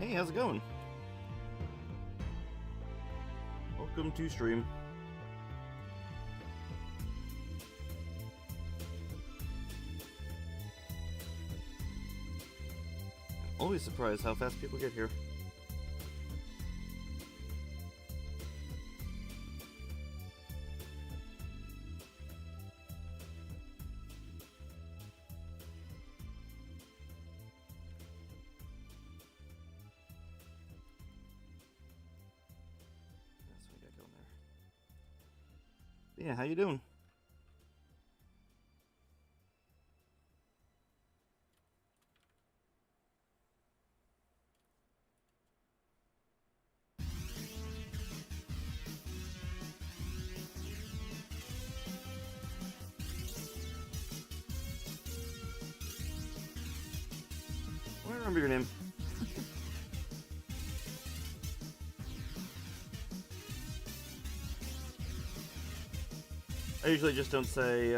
Hey, how's it going? Welcome to stream. I'm always surprised how fast people get here. Yeah, how you doing? I don't remember your name. I usually just don't say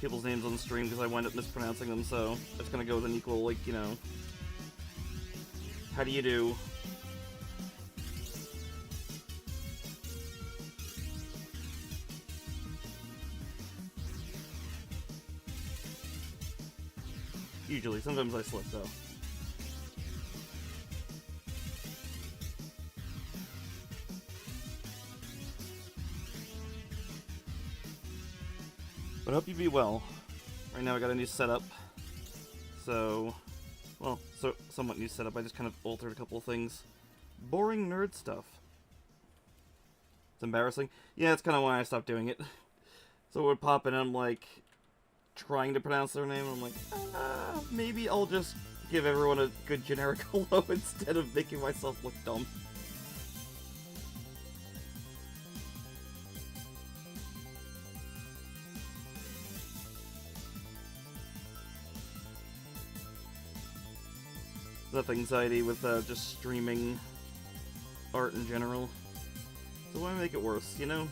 people's names on the stream because I wind up mispronouncing them, so it's gonna go with an equal, like, you know, how do you do? Usually, sometimes I slip though. But I hope you be well. Right now I got a new setup. So, well, somewhat new setup. I just kind of altered a couple of things. Boring nerd stuff. It's embarrassing. Yeah, that's kind of why I stopped doing it. So it would pop in and I'm like, trying to pronounce their name. I'm like, maybe I'll just give everyone a good generic hello instead of making myself look dumb. Enough anxiety with just streaming art in general. So why make it worse, you know?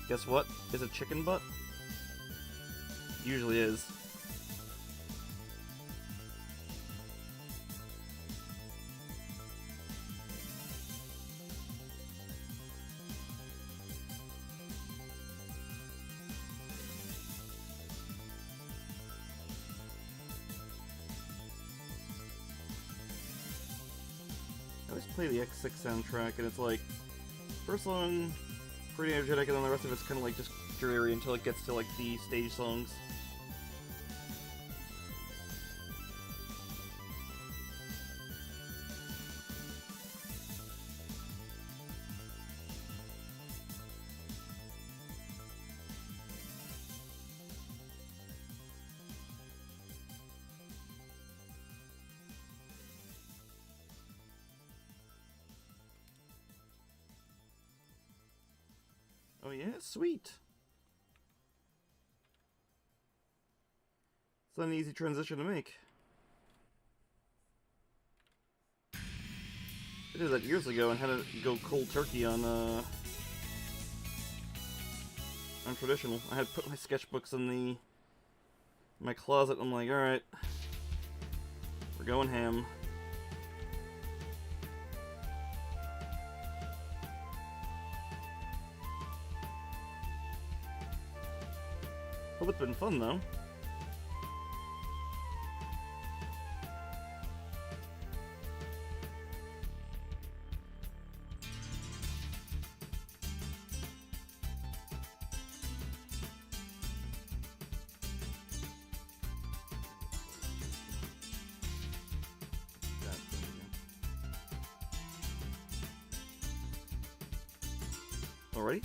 Guess what? Is it chicken butt? Usually is. I always play the X6 soundtrack and it's like, first song pretty energetic, and then the rest of it's kind of like just dreary until it gets to like the stage songs. Oh yeah, sweet. It's not an easy transition to make. I did that years ago and had to go cold turkey on traditional. I had put my sketchbooks in my closet. I'm like, all right, we're going ham. Hope it's been fun though. Alrighty.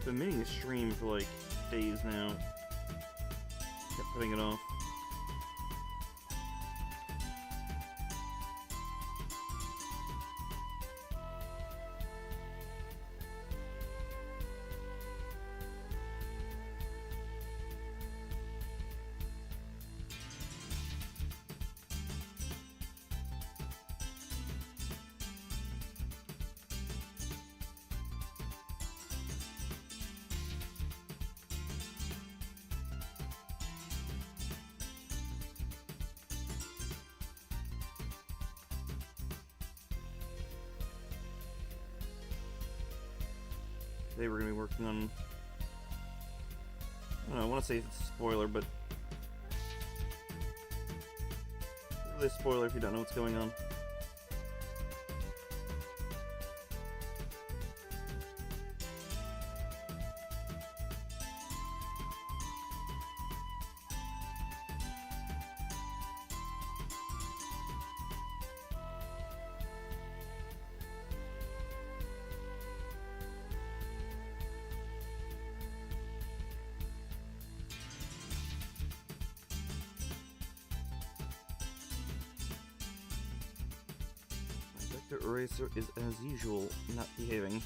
Been meaning to stream for like days now. Kept putting it off. they were going to be working on... I don't know, I want to say it's a spoiler, but... It's really a spoiler if you don't know what's going on. Eraser is, as usual, not behaving.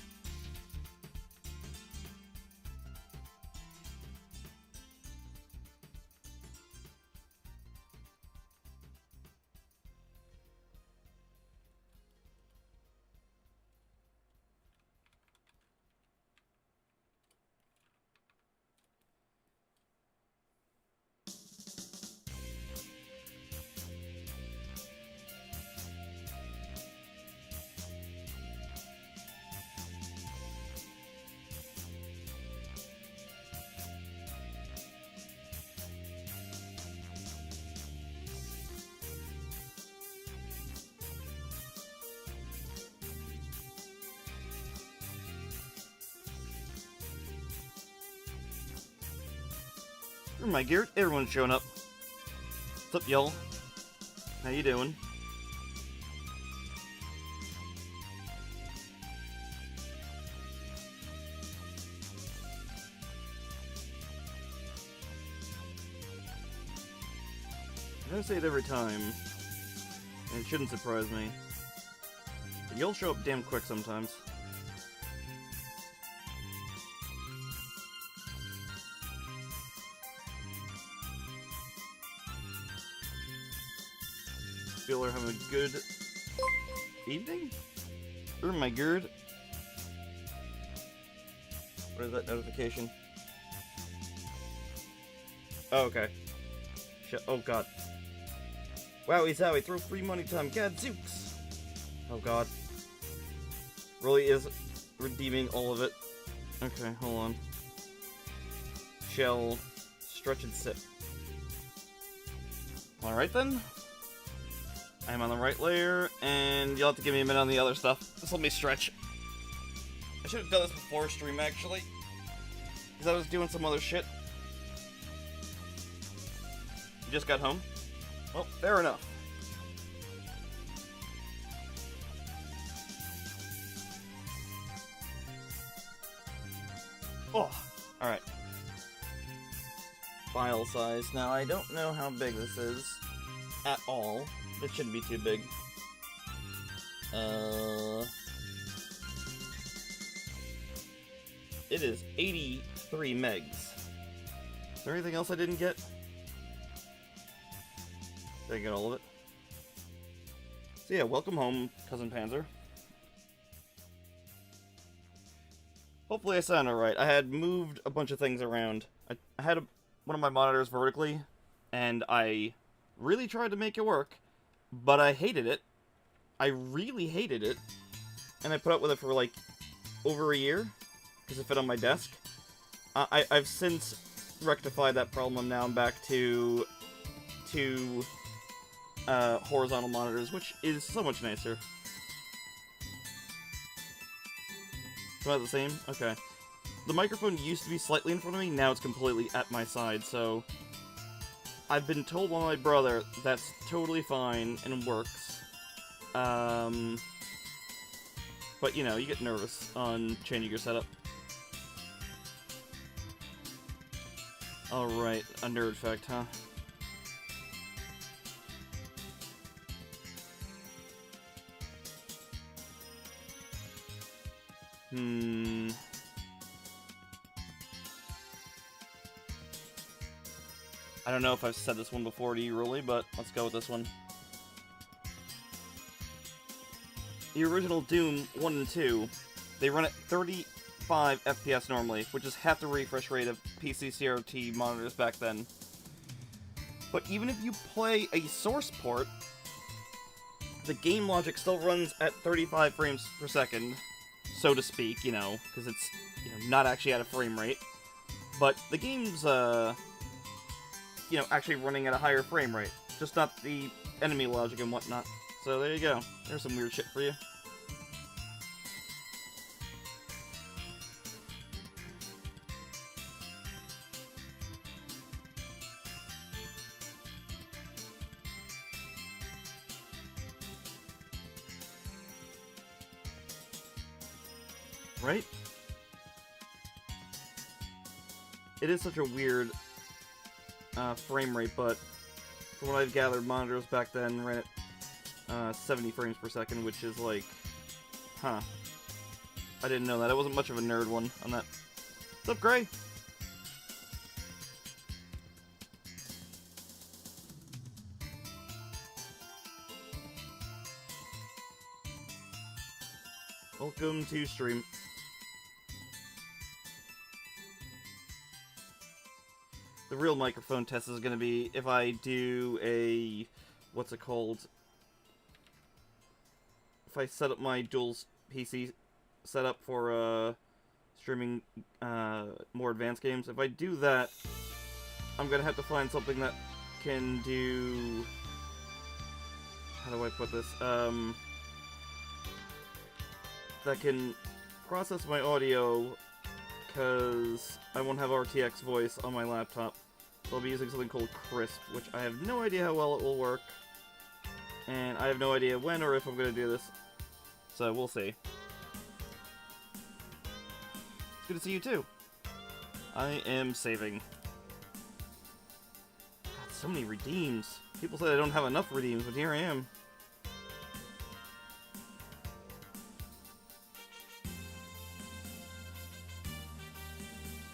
My Garrett, everyone's showing up. What's up, y'all? How you doing? I don't say it every time, and it shouldn't surprise me. But you'll show up damn quick sometimes. Feel we're having a good evening? Oh my god. What is that notification? Oh, okay. Oh god. Wowie zowie, throw free money time, gadzooks! Oh god. Really is redeeming all of it. Okay, hold on. Shell, stretch and sip. Alright then. I'm on the right layer, and you'll have to give me a minute on the other stuff. Just let me stretch. I should have done this before stream, actually. Because I was doing some other shit. You just got home? Well, fair enough. Oh, alright. File size. Now, I don't know how big this is at all. It shouldn't be too big. It is 83 megs. Is there anything else I didn't get? Did I get all of it? So yeah, welcome home, Cousin Panzer. Hopefully I sound alright. I had moved a bunch of things around. I had one of my monitors vertically, and I really tried to make it work. But I hated it. I really hated it. And I put up with it for like over a year because it fit on my desk. I've since rectified that problem. Now I'm back to horizontal monitors, which is so much nicer. It's about the same? Okay. The microphone used to be slightly in front of me, now it's completely at my side, so I've been told by my brother that's totally fine and works. But, you know, you get nervous on changing your setup. Alright, a nerd fact, huh? I don't know if I've said this one before to you, really, but let's go with this one. The original Doom 1 and 2, they run at 35 FPS normally, which is half the refresh rate of PC CRT monitors back then. But even if you play a source port, the game logic still runs at 35 frames per second. so to speak, you know, because it's, you know, not actually at a frame rate. But the game's, you know, actually running at a higher frame rate. Just not the enemy logic and whatnot. So there you go. There's some weird shit for you. Right? It is such a weird frame rate, but from what I've gathered, monitors back then ran at 70 frames per second, which is like, huh. I didn't know that. I wasn't much of a nerd one on that. What's up, Gray? Welcome to stream. The real microphone test is going to be if I do a, what's it called? If I set up my dual PC setup for streaming more advanced games. If I do that, I'm going to have to find something that can do, how do I put this? That can process my audio, because I won't have RTX voice on my laptop. So I'll be using something called Crisp, which I have no idea how well it will work. And I have no idea when or if I'm going to do this. So we'll see. It's good to see you too. I am saving. God, so many redeems. People said I don't have enough redeems, but here I am.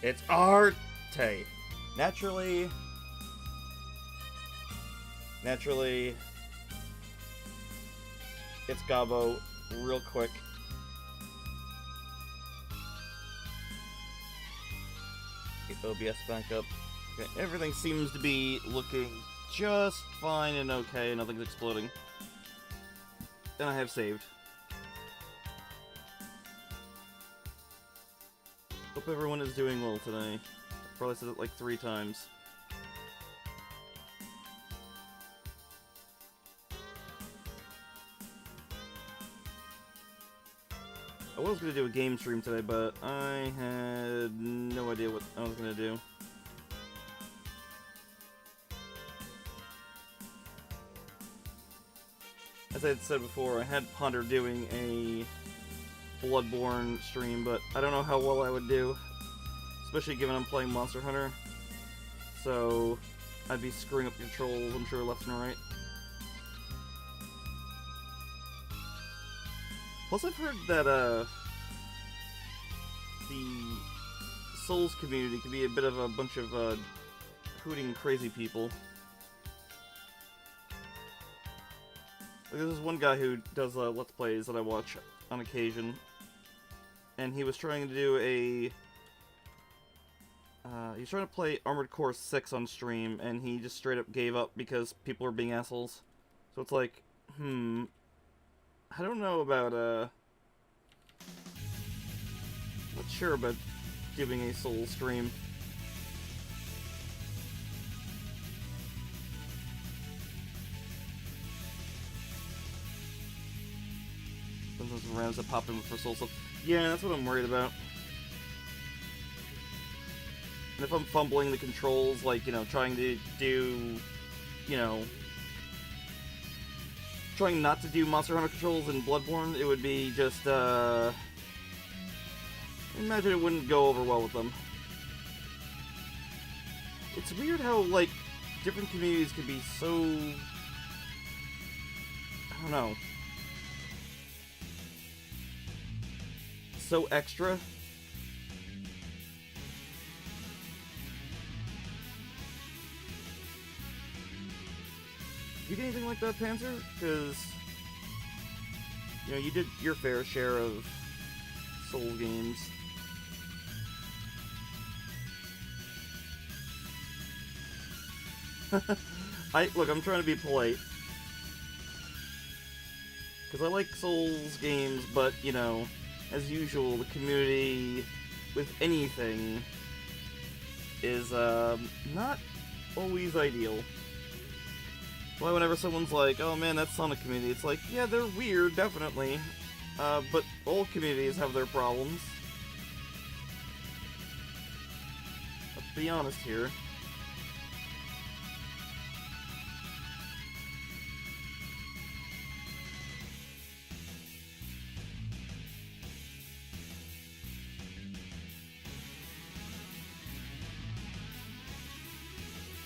It's Aaart. Naturally, it's Gabo, real quick. Get OBS back up. Okay, everything seems to be looking just fine and okay, nothing's exploding. And I have saved. Hope everyone is doing well today. I probably said it like 3 times. I was going to do a game stream today, but I had no idea what I was going to do. As I had said before, I had pondered doing a Bloodborne stream, but I don't know how well I would do, especially given I'm playing Monster Hunter. So I'd be screwing up controls, I'm sure, left and right. Plus, I've heard that the Souls community can be a bit of a bunch of hooting crazy people. Like, there's this one guy who does Let's Plays that I watch on occasion, and he was trying to do a he's trying to play Armored Core 6 on stream, and he just straight up gave up because people were being assholes. So it's like, I don't know about, not sure about doing a Soul stream. Sometimes randoms that pop in for Soul stuff. Yeah, that's what I'm worried about. And if I'm fumbling the controls, like, you know, trying to do, you know, trying not to do Monster Hunter controls in Bloodborne, it would be just, imagine it wouldn't go over well with them. It's weird how, like, different communities can be so, I don't know, so extra. You get anything like that, Panzer? Because, you know, you did your fair share of Soul games. Look, I'm trying to be polite. Because I like Souls games, but, you know, as usual, the community with anything is not always ideal. Why whenever someone's like, oh man, that's Sonic community, it's like, yeah, they're weird, definitely. But all communities have their problems. Let's be honest here.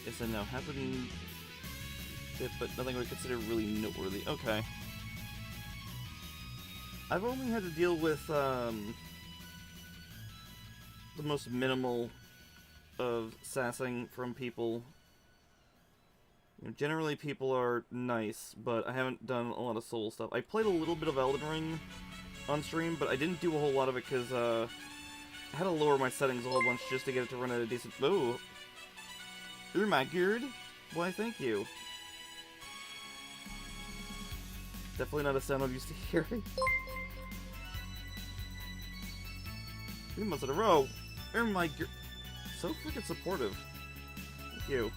Yes and no. Happened, but nothing I would consider really noteworthy. Okay. I've only had to deal with the most minimal of sassing from people. You know, generally people are nice, but I haven't done a lot of Soul stuff. I played a little bit of Elden Ring on stream, but I didn't do a whole lot of it because I had to lower my settings a whole bunch just to get it to run at a decent... Oh! You're my good? Why, thank you. Definitely not a sound I'm used to hearing. 3 months in a row. Oh my god. So freaking supportive. Thank you.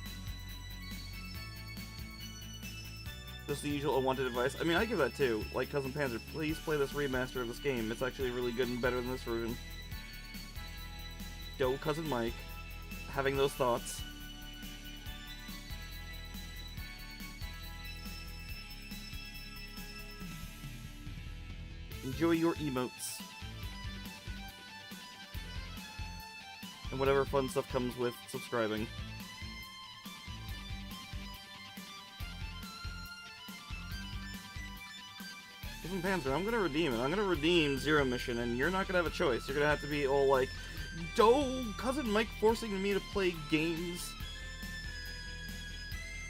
Just the usual unwanted advice. I mean, I give that too. Like Cousin Panzer, please play this remaster of this game. It's actually really good and better than this version. Yo, Cousin Mike. Having those thoughts. Enjoy your emotes. And whatever fun stuff comes with subscribing. Cousin Panzer, I'm gonna redeem it. I'm gonna redeem Zero Mission, and you're not gonna have a choice. You're gonna have to be all like, "Oh, Cousin Mike forcing me to play games."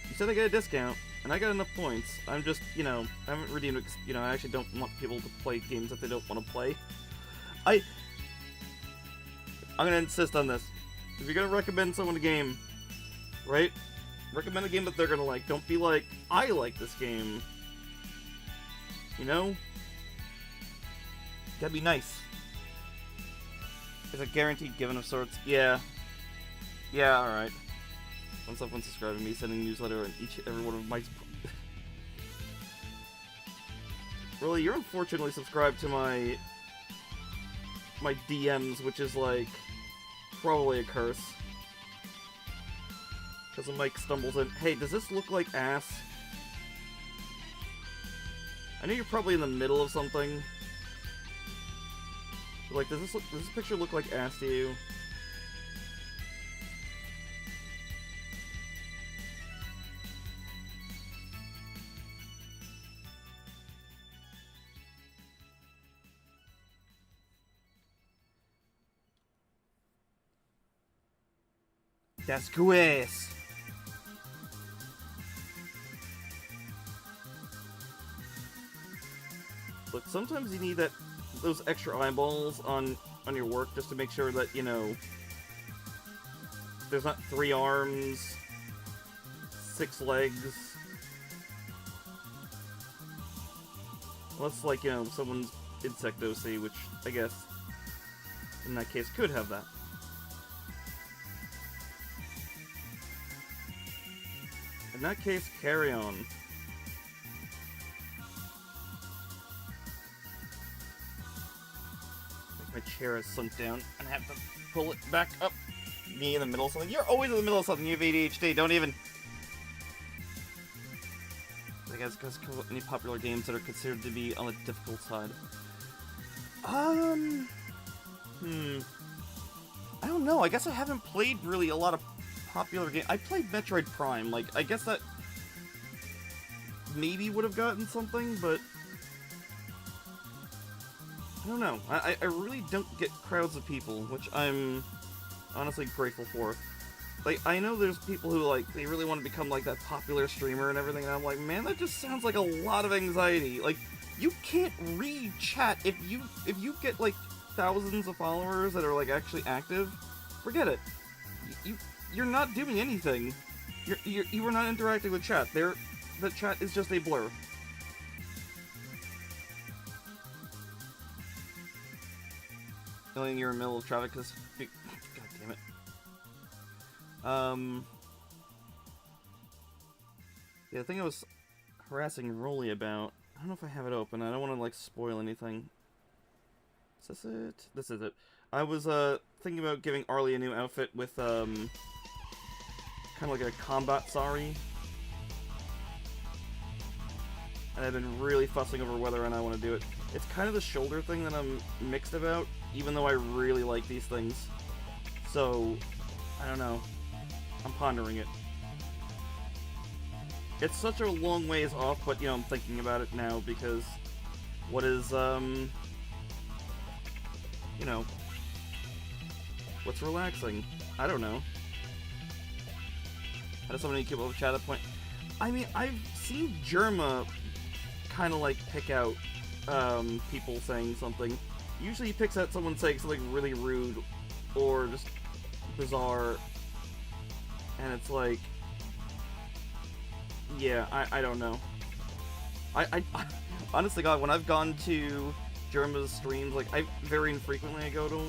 You said I get a discount, and I got enough points. I'm just, you know, I haven't redeemed it because, you know, I actually don't want people to play games that they don't want to play. I'm gonna insist on this. If you're gonna recommend someone a game, right? Recommend a game that they're gonna like. Don't be like, I like this game. You know? Gotta be nice. Is a guaranteed given of sorts? Yeah. Yeah, alright. Once someone subscribing me, sending a newsletter and every one of Mike's... Really, you're unfortunately subscribed to my DMs, which is like probably a curse. Because Mike stumbles in, hey, does this look like ass? I know you're probably in the middle of something. But like, does this picture look like ass to you? That's quiz. Look, sometimes you need those extra eyeballs on your work just to make sure that, you know, there's not 3 arms, 6 legs. Unless, like, you know, someone's insect OC, which I guess in that case could have that. In that case, carry on. My chair is sunk down and I have to pull it back up. Me in the middle of something. You're always in the middle of something. You have ADHD. Don't even. I guess any popular games that are considered to be on the difficult side. I don't know. I guess I haven't played really a lot of popular games. I played Metroid Prime. Like, I guess that maybe would have gotten something, but I don't know. I really don't get crowds of people, which I'm honestly grateful for. Like, I know there's people who, like, they really want to become, like, that popular streamer and everything, and I'm like, man, that just sounds like a lot of anxiety. Like, you can't read chat if you get, like, thousands of followers that are, like, actually active. Forget it. You're not doing anything. You are not interacting with chat. The chat is just a blur. signaling you're in the middle of traffic because... God damn it. Yeah, the thing I was harassing Rolly about... I don't know if I have it open. I don't want to, like, spoil anything. Is this it? This is it. I was, thinking about giving Arlie a new outfit with, kind of like a combat sari. And I've been really fussing over whether or not I want to do it. It's kind of the shoulder thing that I'm mixed about, even though I really like these things. So, I don't know. I'm pondering it. It's such a long ways off, but, you know, I'm thinking about it now because what is, you know, what's relaxing? I don't know. How does somebody keep up with chat at point? I mean, I've seen Germa kind of, like, pick out, people saying something. Usually he picks out someone saying something really rude or just bizarre, and it's like, yeah, I don't know. I honestly, God, when I've gone to Germa's streams, like, very infrequently I go to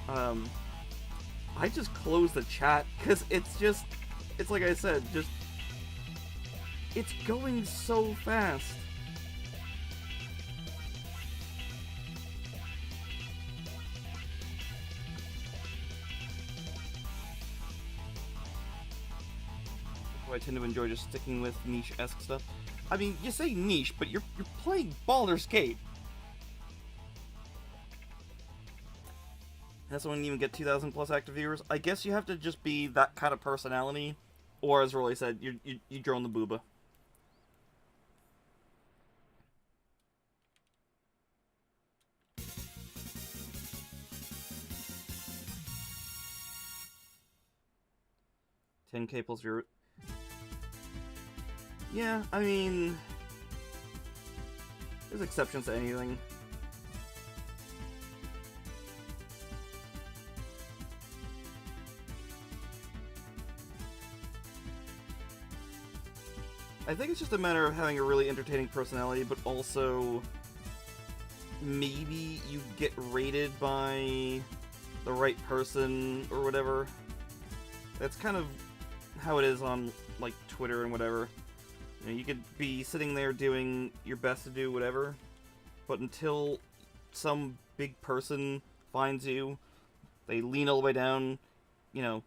them, I just close the chat, because it's just, it's like I said, just, it's going so fast. I tend to enjoy just sticking with niche-esque stuff. I mean, you say niche, but you're playing Baldur's Gate. That's when you even get 2,000 plus active viewers. I guess you have to just be that kind of personality, or as Rolly said, you drone the booba. $10K plus viewer. Yeah, I mean, there's exceptions to anything. I think it's just a matter of having a really entertaining personality, but also maybe you get rated by the right person or whatever. That's kind of how it is on, like, Twitter and whatever. You know, you could be sitting there doing your best to do whatever, but until some big person finds you, they lean all the way down, you know,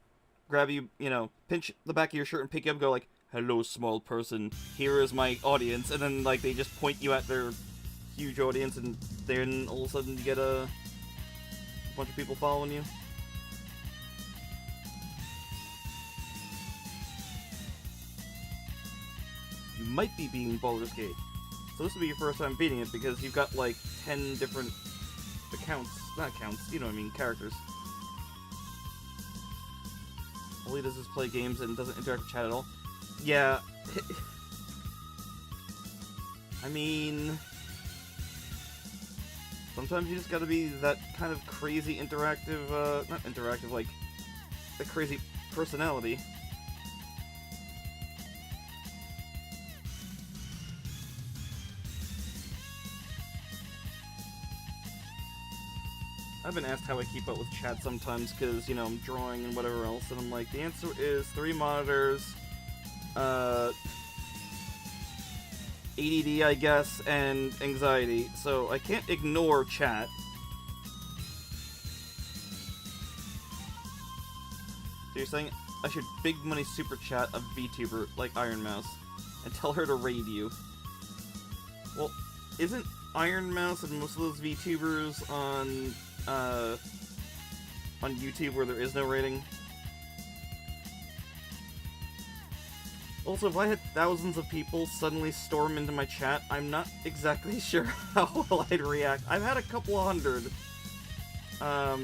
grab you, you know, pinch the back of your shirt and pick you up and go like, "Hello, small person, here is my audience," and then, like, they just point you at their huge audience, and then all of a sudden you get a bunch of people following you. You might be beating Baldur's Gate. So this will be your first time beating it because you've got like 10 different accounts. Not accounts, you know what I mean, characters. All he does is play games and doesn't interact with chat at all. Yeah. I mean, sometimes you just gotta be that kind of crazy interactive, not interactive, like, a crazy personality. I've been asked how I keep up with chat sometimes because, you know, I'm drawing and whatever else, and I'm like, the answer is 3 monitors, ADD, I guess, and anxiety, so I can't ignore chat. So you're saying I should big money super chat a VTuber like Iron Mouse and tell her to raid you? Well, isn't Iron Mouse and most of those VTubers on YouTube where there is no rating? Also, if I had thousands of people suddenly storm into my chat, I'm not exactly sure how well I'd react. I've had a couple of hundred. I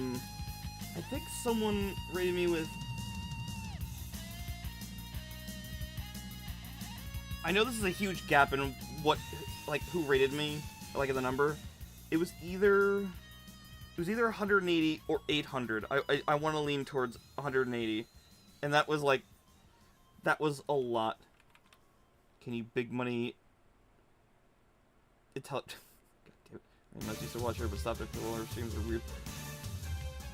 think someone rated me with... I know this is a huge gap in what, like, who rated me, like, in the number. It was either 180 or 800. I want to lean towards 180. And that was, like, that was a lot. Can you big money... God damn it. I'm not used to watch her, but stop it. All her streams are weird.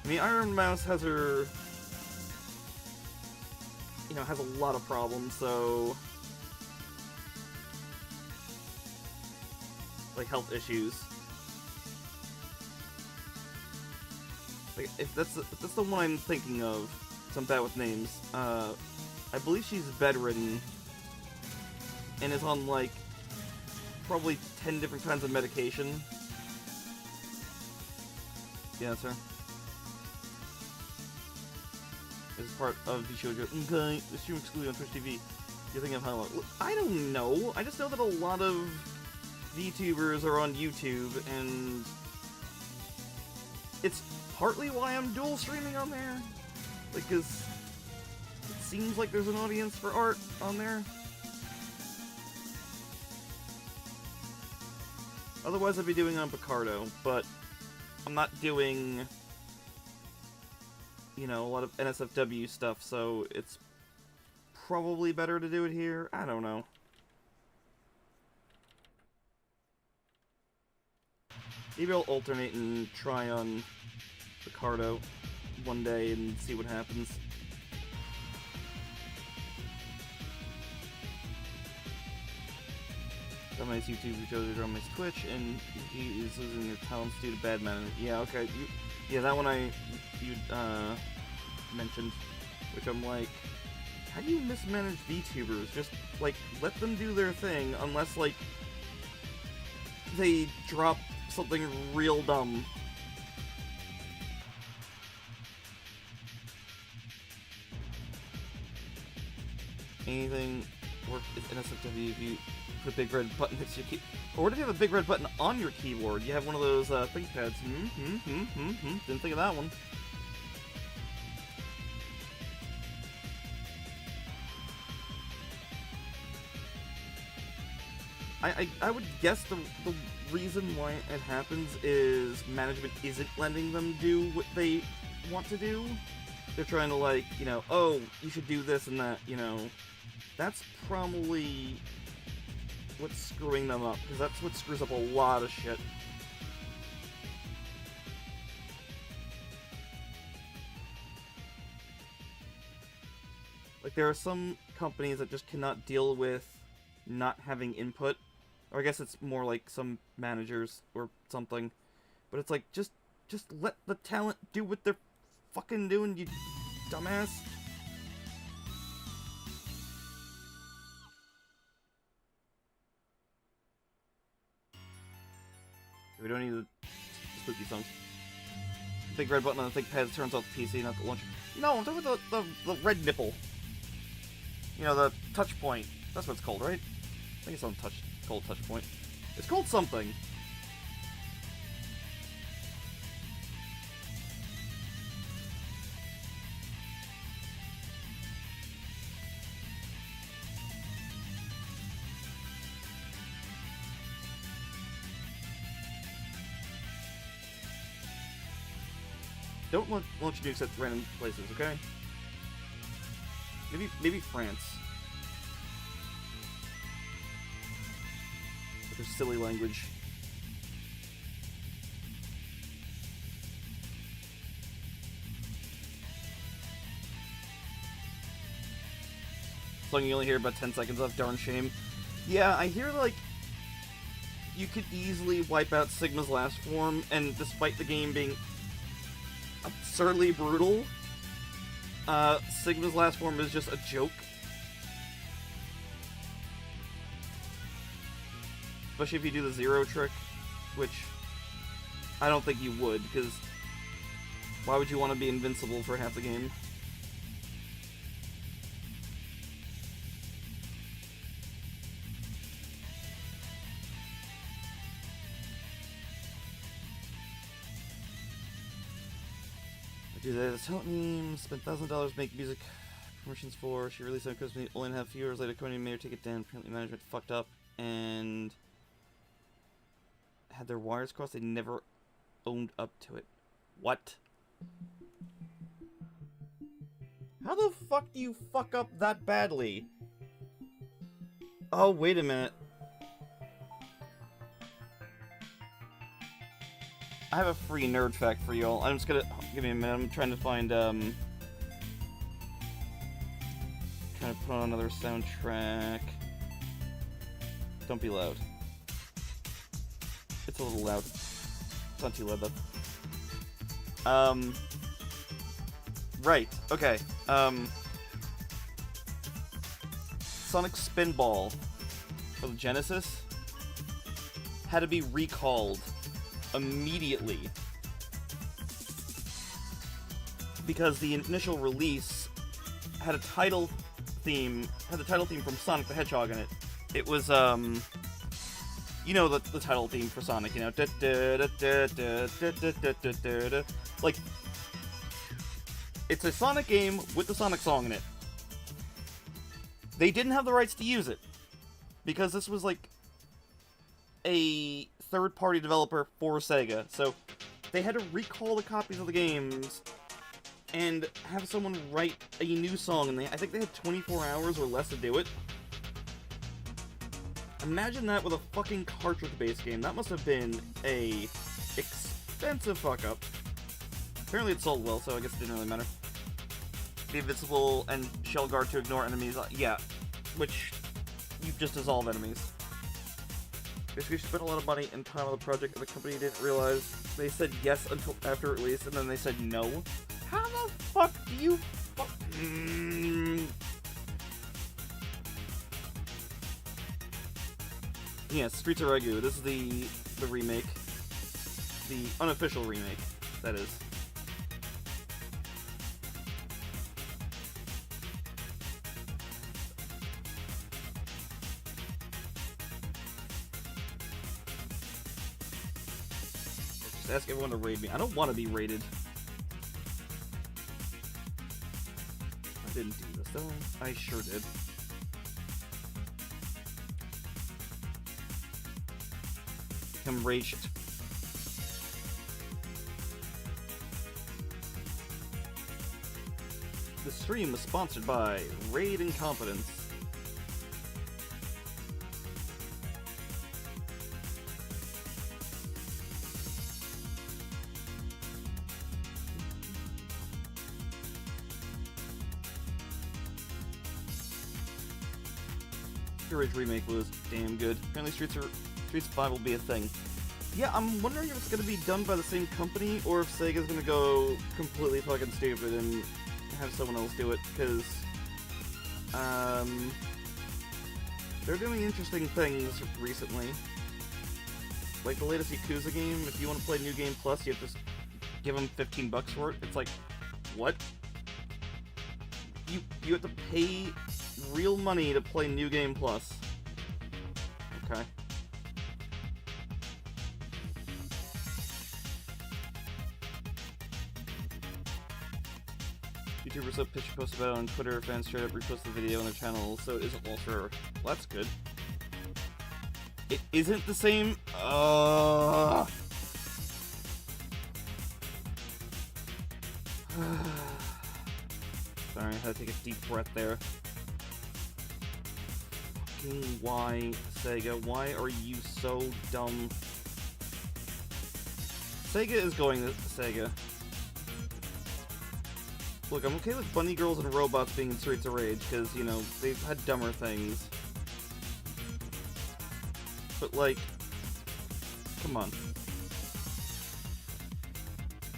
I mean, Iron Mouse has her... You know, has a lot of problems, so... Like, health issues. Like, if that's the one I'm thinking of, so I'm bad with names. I believe she's bedridden, and is on, like, probably 10 different kinds of medication. Yeah, that's her. As part of the show, okay, the stream excluded on Twitch TV. You're thinking of how long? I don't know. I just know that a lot of VTubers are on YouTube, and it's partly why I'm dual streaming on there. Like, cause it seems like there's an audience for art on there. Otherwise, I'd be doing it on Picardo, but I'm not doing, you know, a lot of NSFW stuff, so it's probably better to do it here. I don't know. Maybe I'll alternate and try on Picardo one day and see what happens. Drummay's YouTube shows your Drummay's Twitch, and he is losing your talents due to bad management. Yeah, okay. Yeah, that one you mentioned, which I'm like, how do you mismanage VTubers? Just, like, let them do their thing, unless, like, they drop something real dumb. Anything work is NSFW if you put a big red button next to your keyboard. Or what if you have a big red button on your keyboard? You have one of those ThinkPads. Didn't think of that one. I would guess the reason why it happens is management isn't letting them do what they want to do. They're trying to, like, you know, oh, you should do this and that, you know. That's probably what's screwing them up, because that's what screws up a lot of shit. Like, there are some companies that just cannot deal with not having input. Or I guess it's more like some managers or something. But it's like, just let the talent do what they're fucking doing, you dumbass. We don't need the spooky songs. Big red button on the ThinkPad turns off the PC, not the launcher. No, I'm talking about the red nipple. You know, the touch point. That's what it's called, right? I think it's on called touch point. It's called something. Don't launch nukes at random places, okay? Maybe France. With their silly language. Song you only hear about 10 seconds of, darn shame. Yeah, I hear, like, you could easily wipe out Sigma's last form, and despite the game being absurdly brutal, Sigma's last form is just a joke. Especially if you do the zero trick, which I don't think you would, because why would you want to be invincible for half the game? Do this. Help me. Spent $1,000 make music promotions for. She released on Christmas. Only and a half few hours later, Coney made her take it down. Apparently, management fucked up and had their wires crossed. They never owned up to it. What? How the fuck do you fuck up that badly? Oh, wait a minute. I have a free nerd fact for y'all. I'm just gonna... Give me a minute. I'm trying to find, trying to put on another soundtrack. Don't be loud. It's a little loud. It's not too loud, though. Right. Okay. Sonic Spinball for the Genesis had to be recalled immediately because the initial release had a title theme, the title theme from Sonic the Hedgehog in it. It was you know, the title theme for Sonic, you know, like, it's a Sonic game with the Sonic song in it. They didn't have the rights to use it because this was like a third-party developer for Sega, so they had to recall the copies of the games and have someone write a new song, and I think they had 24 hours or less to do it. Imagine that with a fucking cartridge-based game. That must have been a expensive fuck-up. Apparently it sold well, so I guess it didn't really matter. Be invincible and shell guard to ignore enemies. Yeah, which you just dissolve enemies. Basically, she spent a lot of money and time on the project, and the company didn't realize. They said yes until after release, and then they said no. How the fuck do you Yeah, Streets of Rage. This is the remake. The unofficial remake, that is. Just ask everyone to raid me. I don't want to be raided. I didn't do this, though. I sure did. Become rage. The stream was sponsored by Raid Incompetence. Rage remake was damn good. Apparently Streets 5 will be a thing. Yeah, I'm wondering if it's going to be done by the same company, or if Sega's going to go completely fucking stupid and have someone else do it, because they're doing interesting things recently. Like the latest Yakuza game, if you want to play New Game Plus, you have to just give them $15 for it. It's like, what? You have to pay real money to play New Game Plus. Okay. YouTubers up pitch post about it on Twitter, fans straight up repost the video on their channel, so it isn't well sure. Well, that's good. It isn't the same. Sorry, I had to take a deep breath there. Fucking why, Sega? Why are you so dumb? Sega is going to Sega. Look, I'm okay with bunny girls and robots being in Streets of Rage, because, you know, they've had dumber things. But, like, come on.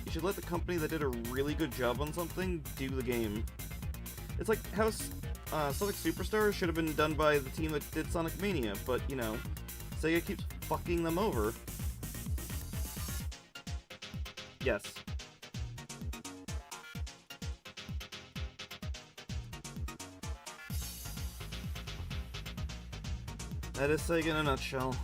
You should let the company that did a really good job on something do the game. It's like how Sonic Superstars should have been done by the team that did Sonic Mania, but, you know, Sega keeps fucking them over. Yes. That is Sega in a nutshell.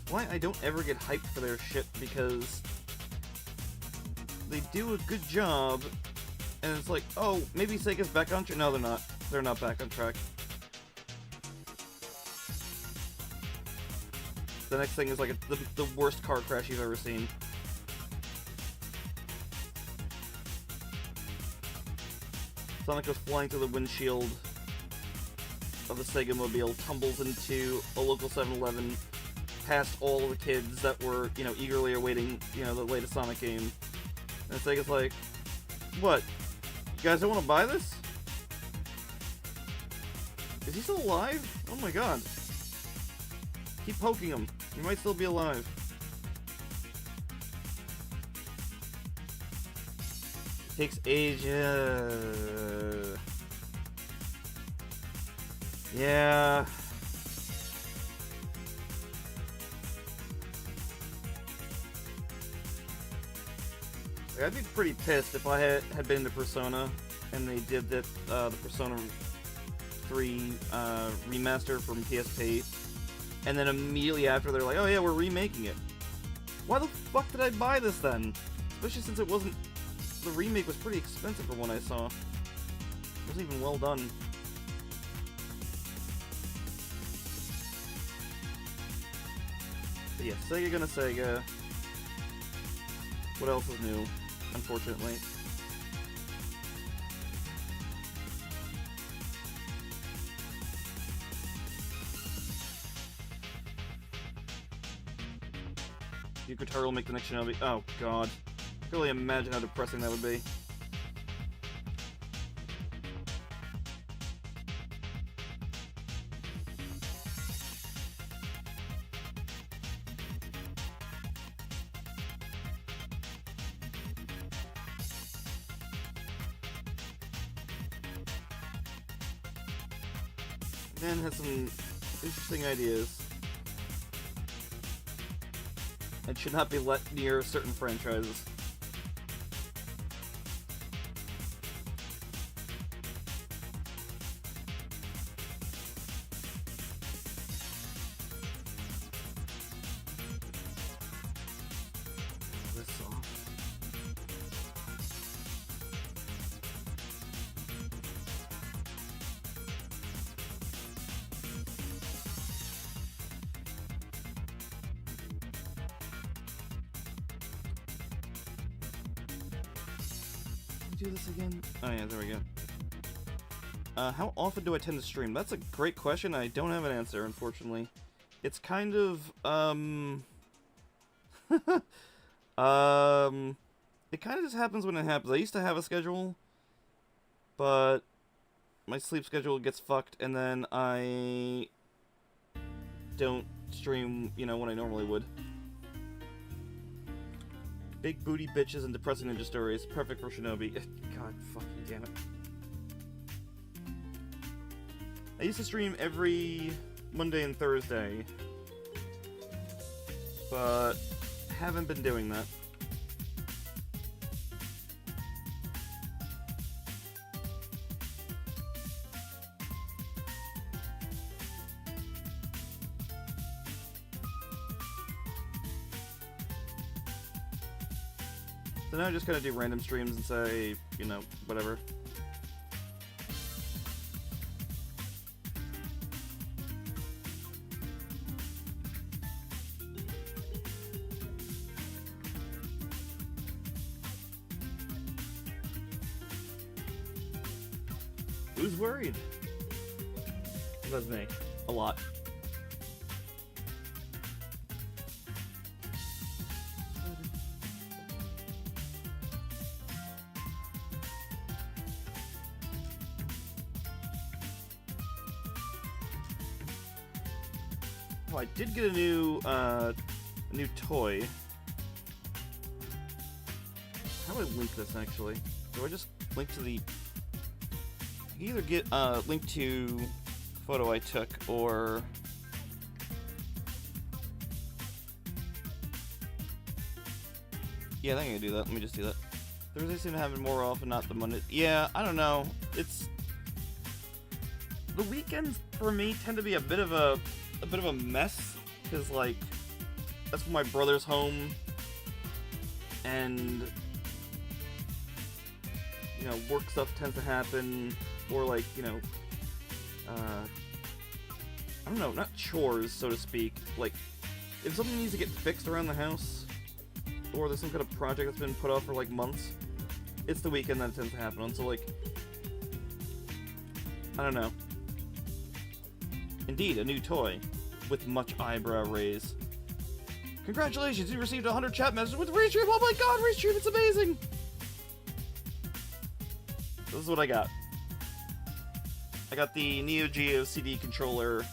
Why I don't ever get hyped for their shit, because they do a good job, and it's like, oh, maybe Sega's back on track. No, they're not. They're not back on track. The next thing is like the worst car crash you've ever seen. Sonic goes flying through the windshield. of the Sega Mobile tumbles into a local 7-Eleven past all the kids that were, you know, eagerly awaiting, you know, the latest Sonic game. And Sega's like, what? You guys don't want to buy this? Is he still alive? Oh my god. Keep poking him. He might still be alive. It takes ages. Yeah. I'd be pretty pissed if I had been to Persona and they did that the Persona 3 remaster from PSP, and then immediately after they're like, oh yeah, we're remaking it. Why the fuck did I buy this then? Especially since it wasn't... The remake was pretty expensive for one I saw. It wasn't even well done. But yeah, Sega gonna Sega. What else is new? Unfortunately. Yukataro will make the next Shinobi. Oh god. I can really imagine how depressing that would be. Dan has some interesting ideas. And should not be let near certain franchises. This song. Do this again? Oh yeah, there we go. How often do I tend to stream? That's a great question. I don't have an answer, unfortunately. It's kind of, it kind of just happens when it happens. I used to have a schedule, but my sleep schedule gets fucked, and then I don't stream, you know, when I normally would. Big booty bitches and depressing ninja stories. Perfect for Shinobi. God fucking damn it. I used to stream every Monday and Thursday, but haven't been doing that. So now I'm just gonna do random streams and say, you know, whatever. Who's worried? That's me. A lot. Oh, I did get a new toy. How do I link this, actually? Do I just link to the... I can either get link to photo I took, or... Yeah, I think I can do that. Let me just do that. Thursday seem to happen more often, not the Monday. Yeah, I don't know. It's... The weekends, for me, tend to be a bit of a mess, because, like, that's when my brother's home, and, you know, work stuff tends to happen, or, like, you know, I don't know, not chores, so to speak, like, if something needs to get fixed around the house, or there's some kind of project that's been put off for, like, months, it's the weekend that it tends to happen on, so, like, I don't know. Indeed, a new toy, with much eyebrow raise. Congratulations, you received 100 chat messages with Restream! Oh my god, Restream, it's amazing! This is what I got. I got the Neo Geo CD controller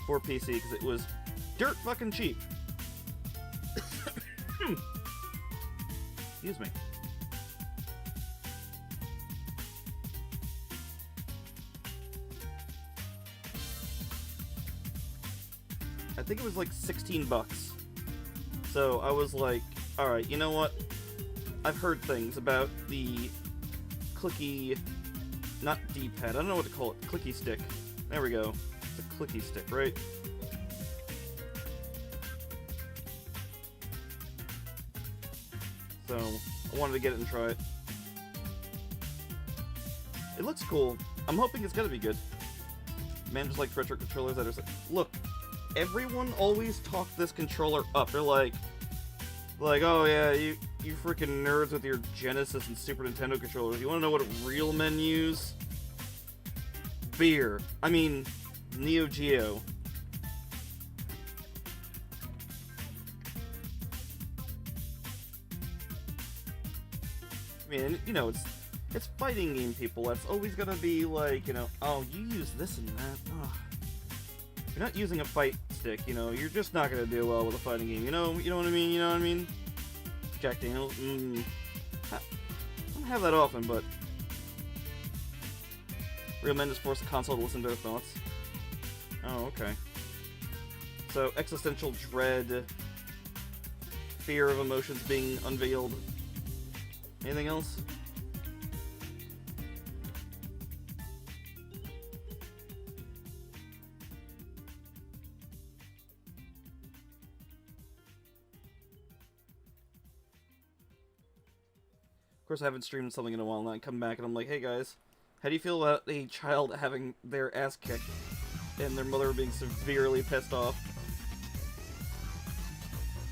for PC because it was dirt fucking cheap. Excuse me. I think it was like 16 bucks. So I was like, alright, you know what? I've heard things about the clicky, not D-pad, I don't know what to call it, clicky stick. There we go. It's a clicky stick, right? So, I wanted to get it and try it. It looks cool. I'm hoping it's gonna be good. Man, just like retro controllers that are like, look, everyone always talked this controller up. They're like, oh yeah, you freaking nerds with your Genesis and Super Nintendo controllers. You wanna know what real men use? Beer. I mean, Neo Geo. I mean, you know, it's fighting game people. That's always gonna be like, you know, oh, you use this and that. Ugh. If you're not using a fight stick, you know, you're just not gonna do well with a fighting game. You know what I mean? You know what I mean? Jack Daniels. I don't have that often, but real men just force the console to listen to their thoughts. Oh, okay. So existential dread, fear of emotions being unveiled. Anything else? Of course, I haven't streamed something in a while, and I come back and I'm like, hey guys, how do you feel about a child having their ass kicked and their mother being severely pissed off?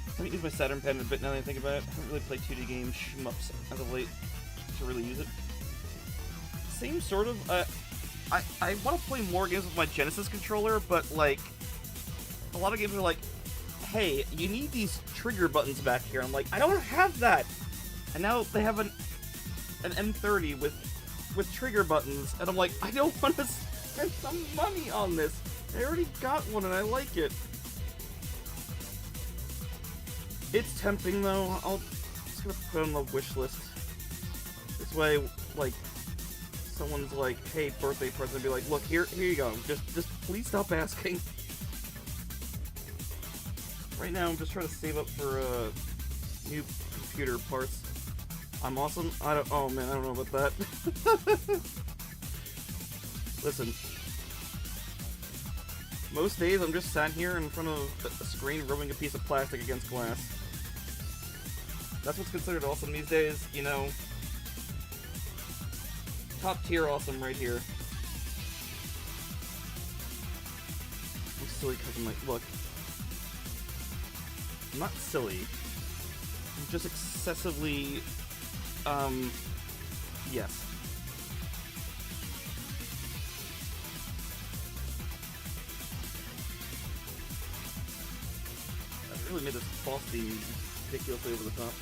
I haven't used my Saturn pen in a bit now that I think about it. I haven't really played 2D games, shmups, as of late, to really use it. Same sort of, I want to play more games with my Genesis controller, but, like, a lot of games are like, hey, you need these trigger buttons back here. I'm like, I don't have that! And now they have an M30 with trigger buttons, and I'm like, I don't want to spend some money on this. I already got one and I like it. It's tempting though. I'm just gonna put it on the wish list. This way, like, someone's like, hey, birthday present, be like, look, here you go. Just please stop asking. Right now, I'm just trying to save up for new computer parts. I'm awesome. Oh man, I don't know about that. Listen. Most days I'm just sat here in front of a screen rubbing a piece of plastic against glass. That's what's considered awesome these days, you know. Top tier awesome right here. I'm silly because I'm like, look. I'm not silly. I'm just excessively yes. I really made this boss theme ridiculously over the top.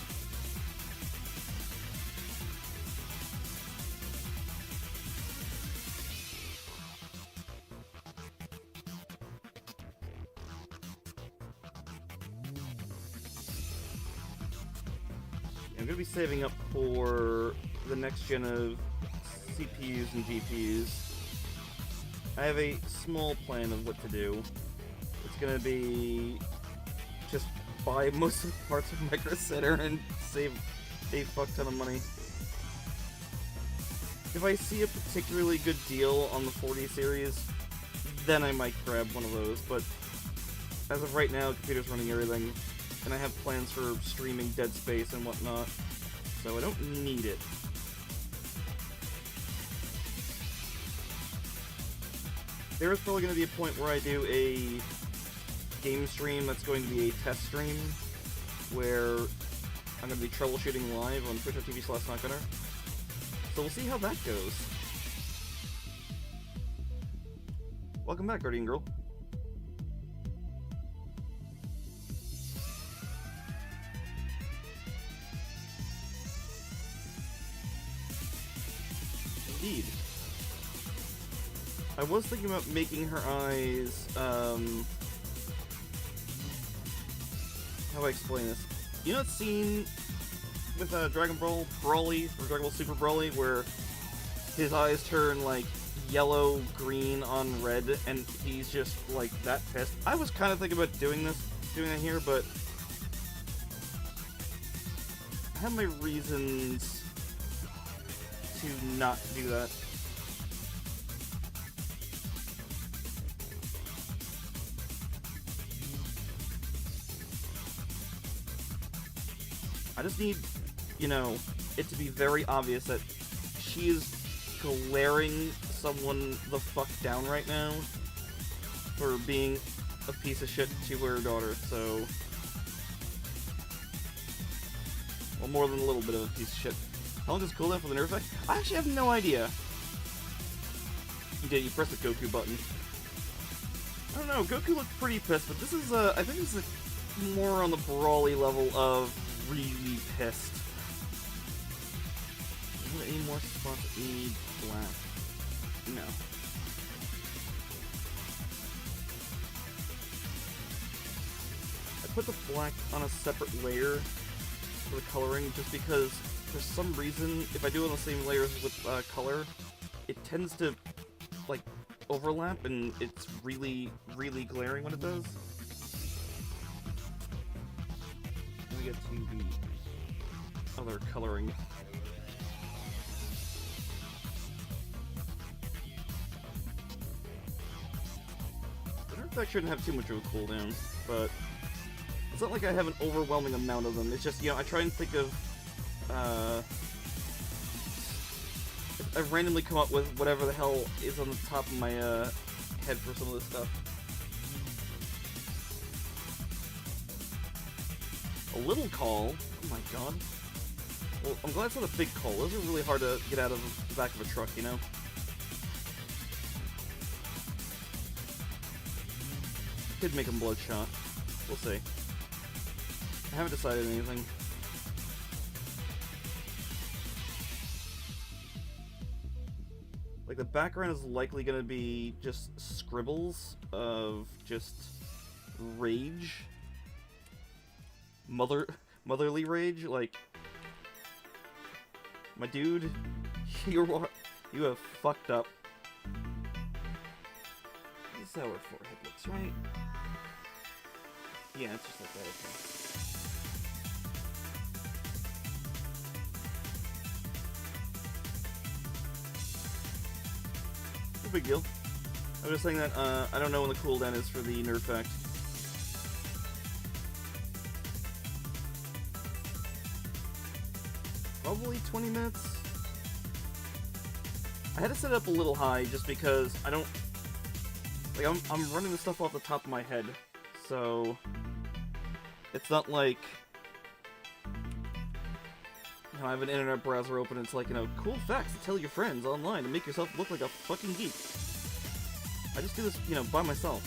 I'm going to be saving up for the next gen of CPUs and GPUs. I have a small plan of what to do. It's going to be just buy most of the parts of Micro Center and save a fuck ton of money. If I see a particularly good deal on the 40 series, then I might grab one of those, but as of right now, the computer's running everything. And I have plans for streaming Dead Space and whatnot, so I don't need it. There is probably going to be a point where I do a game stream that's going to be a test stream, where I'm going to be troubleshooting live on twitch.tv/NotGunner. So we'll see how that goes. Welcome back, Guardian Girl. Indeed. I was thinking about making her eyes, how do I explain this? You know that scene with Dragon Ball Broly, or Dragon Ball Super Broly, where his eyes turn, like, yellow, green on red, and he's just, like, that pissed? I was kind of thinking about doing that here, but I have my reasons to not do that. I just need, you know, it to be very obvious that she is glaring someone the fuck down right now for being a piece of shit to her daughter, so... Well, more than a little bit of a piece of shit. How long does cooldown for the nerf effect? I actually have no idea. You did, you pressed the Goku button. I don't know, Goku looked pretty pissed, but this is, I think this is more on the Brawly level of really pissed. Any more spots that need black? No. I put the black on a separate layer for the coloring just because for some reason, if I do it on the same layers with color, it tends to like overlap and it's really, really glaring when it does. Let me get to the other coloring. The nerf effect shouldn't have too much of a cooldown, but it's not like I have an overwhelming amount of them. It's just, you know, I try and think of, I randomly come up with whatever the hell is on the top of my head for some of this stuff. A little call? Oh my god. Well, I'm glad it's not a big call. Those are really hard to get out of the back of a truck, you know? Could make them bloodshot. We'll see. I haven't decided anything. Like, the background is likely gonna be just scribbles of just rage. Motherly rage, like, my dude, you have fucked up. This is how our forehead looks, right? Yeah, it's just like that, okay. No big deal. I was just saying that, I don't know when the cooldown is for the nerf effect. Probably 20 minutes. I had to set it up a little high just because I don't... Like, I'm running the stuff off the top of my head, so... It's not like... You know, I have an internet browser open and it's like, you know, cool facts to tell your friends online to make yourself look like a fucking geek. I just do this, you know, by myself.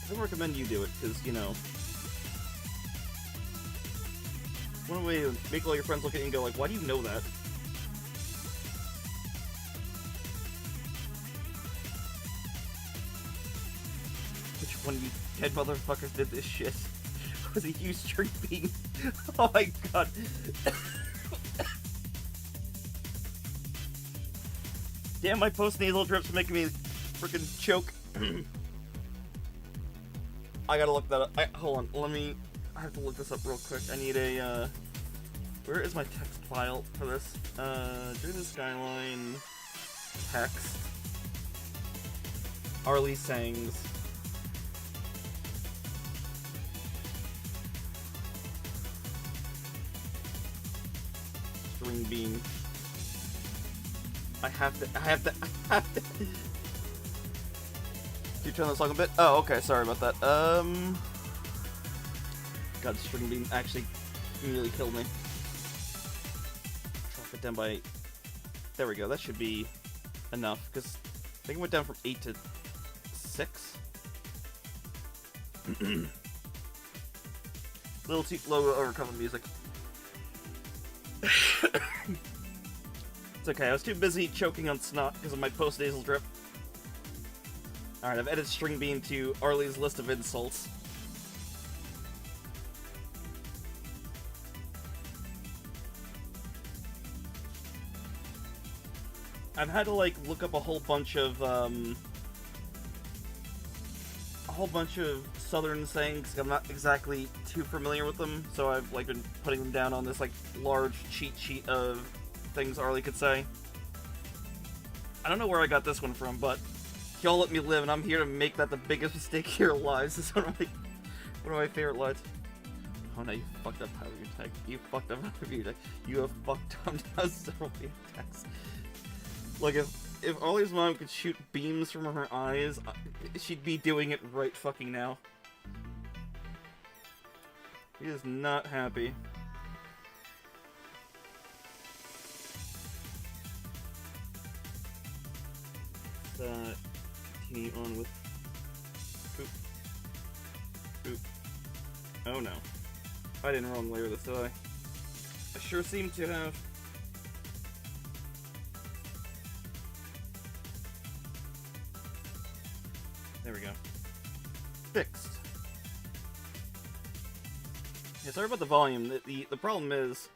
I don't recommend you do it, because, you know... One way to make all your friends look at you and go like, why do you know that? Which one of you dead motherfuckers did this shit? Was it you, String Bean? Oh my god. Damn, my post-nasal drips are making me freaking choke. I gotta look that up. Hold on, I have to look this up real quick. I need a, where is my text file for this? During the Skyline text. Arlie Sangs. String Bean. I have to. Can you turn this song a bit? Oh, okay, sorry about that. God, String Bean actually nearly killed me. Drop it down by... There we go, that should be enough, because I think it went down from 8 to 6. A little too low to overcome the music. It's okay, I was too busy choking on snot because of my post-nasal drip. Alright, I've added String Bean to Arlie's list of insults. I've had to, like, look up a whole bunch of Southern sayings. I'm not exactly too familiar with them, so I've, like, been putting them down on this, like, large cheat sheet of things Arlie could say. I don't know where I got this one from, but y'all let me live, and I'm here to make that the biggest mistake of your lives. This is one of my favorite lines. Oh no, you fucked up how you attack. You fucked up how you attack. You have fucked up now several attacks. Like, if Ollie's mom could shoot beams from her eyes, she'd be doing it right fucking now. He is not happy. Continue on with... Oop. Oop. Oh no. I didn't wrong layer this, did I? I sure seem to have. There we go. Fixed. Yeah, sorry about the volume. The problem is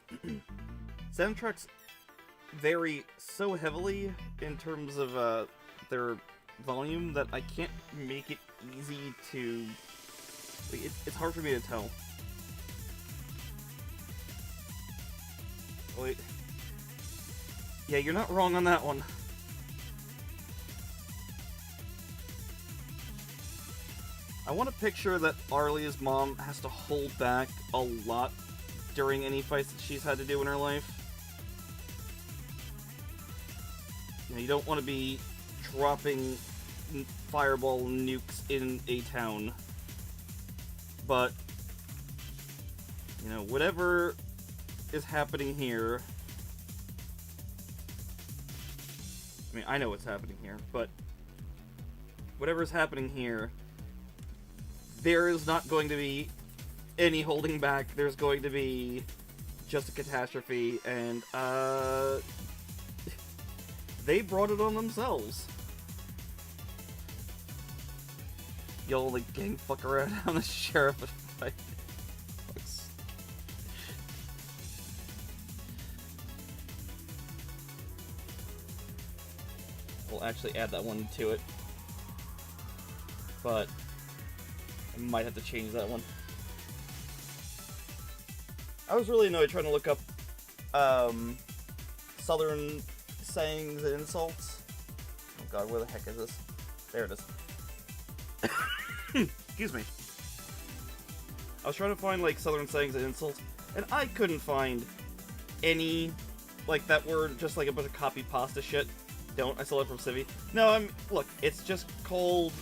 soundtracks vary so heavily in terms of their volume that I can't make it easy to... It's hard for me to tell. Wait. Yeah, you're not wrong on that one. I want to picture that Arlie's mom has to hold back a lot during any fights that she's had to do in her life. You know, you don't want to be dropping fireball nukes in a town. But, you know, whatever is happening here... I mean, I know what's happening here, but whatever is happening here, there is not going to be any holding back. There's going to be just a catastrophe, and, they brought it on themselves. Y'all, like, gang fuck around on the sheriff and fight. We'll actually add that one to it. But I might have to change that one. I was really annoyed trying to look up Southern sayings and insults. Oh god, where the heck is this? There it is. Excuse me. I was trying to find, like, Southern sayings and insults, and I couldn't find any, like, that were just, like, a bunch of copy pasta shit. Don't, I stole it from Civi. No, look, it's just called,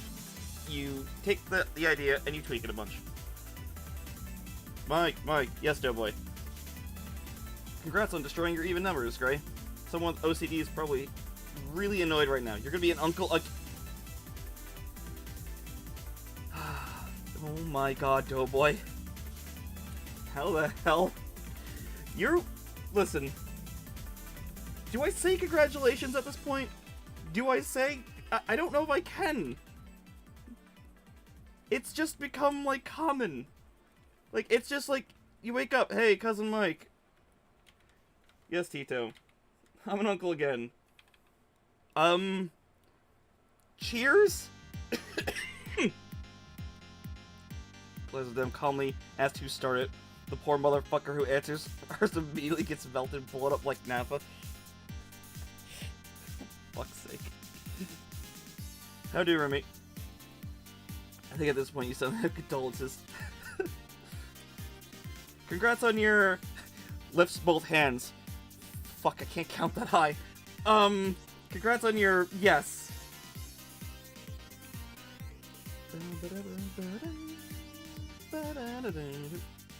you take the idea and you tweak it a bunch. Mike, yes, Doughboy. Congrats on destroying your even numbers, Gray. Someone with OCD is probably really annoyed right now. You're gonna be an uncle. Oh my god, Doughboy. How the hell? Listen. Do I say congratulations at this point? Do I say... I don't know if I can. It's just become, like, common. Like, it's just like, you wake up, hey, Cousin Mike. Yes, Tito. I'm an uncle again. Cheers? Closes them calmly, asks who started. The poor motherfucker who answers first immediately gets melted, blown up like Nappa. Fuck's sake. How do you, roommate? I think at this point you sound like condolences. Congrats on your... Lifts both hands. Fuck, I can't count that high. Congrats on your... Yes.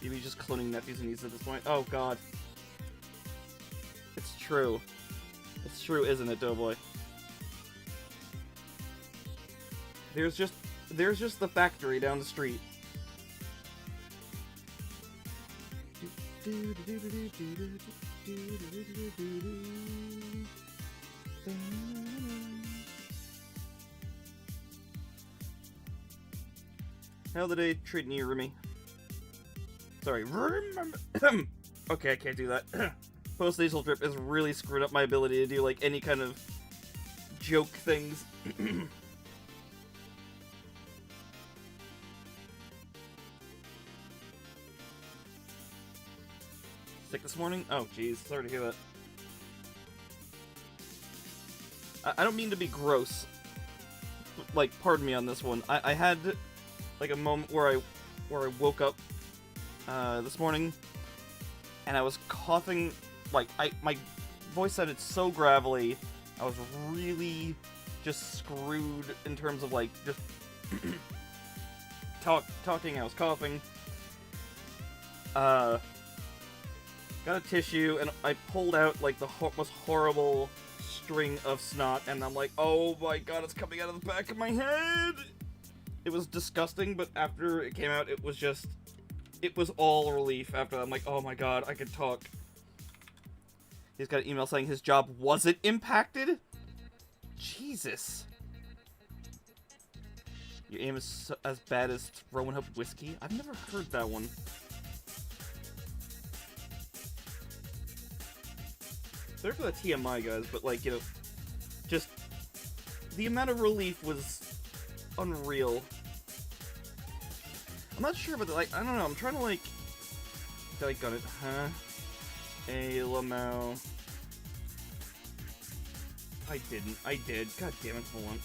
Maybe just cloning nephews and nieces at this point. Oh god. It's true. It's true, isn't it, Doughboy? There's just the factory down the street. How the day treating you, Remy? Sorry, okay, I can't do that. Post-nasal drip has really screwed up my ability to do, like, any kind of joke things. Sick this morning? Oh, jeez, sorry to hear that. I don't mean to be gross. Like, pardon me on this one. I had, like, a moment where I woke up this morning, and I was coughing. Like, my voice sounded so gravelly. I was really just screwed in terms of, like, just talking. I was coughing. Got a tissue, and I pulled out, like, the most horrible string of snot, and I'm like, oh my god, it's coming out of the back of my head! It was disgusting, but after it came out, it was all relief after that. I'm like, oh my god, I can talk. He's got an email saying his job wasn't impacted? Jesus. Your aim is as bad as throwing up whiskey? I've never heard that one. Sorry for the TMI, guys, but, like, you know, just the amount of relief was unreal. I'm not sure, but, like, I don't know, I'm trying to, like, got it, huh? A Lamau. I didn't. I did. God damn it, hold on.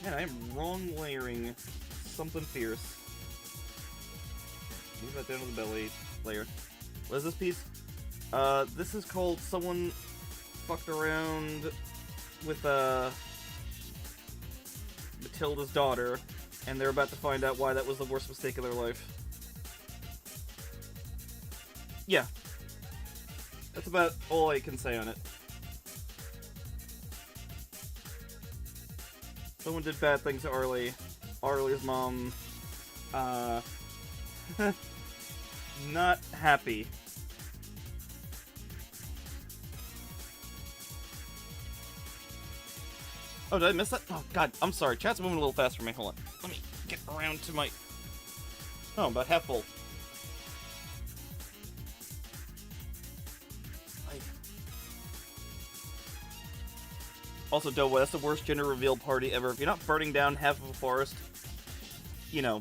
Man, I am wrong layering something fierce. Move that down to the belly layer. What is this piece? This is called Someone Fucked Around with, Matilda's daughter, and they're about to find out why that was the worst mistake of their life. Yeah. That's about all I can say on it. Someone did bad things to Arlie. Arlie's mom, not happy. Oh, did I miss that? Oh, God, I'm sorry. Chat's moving a little fast for me. Hold on. Let me get around to my... Oh, I'm about half full. Also, Dobo, that's the worst gender reveal party ever. If you're not burning down half of a forest, you know,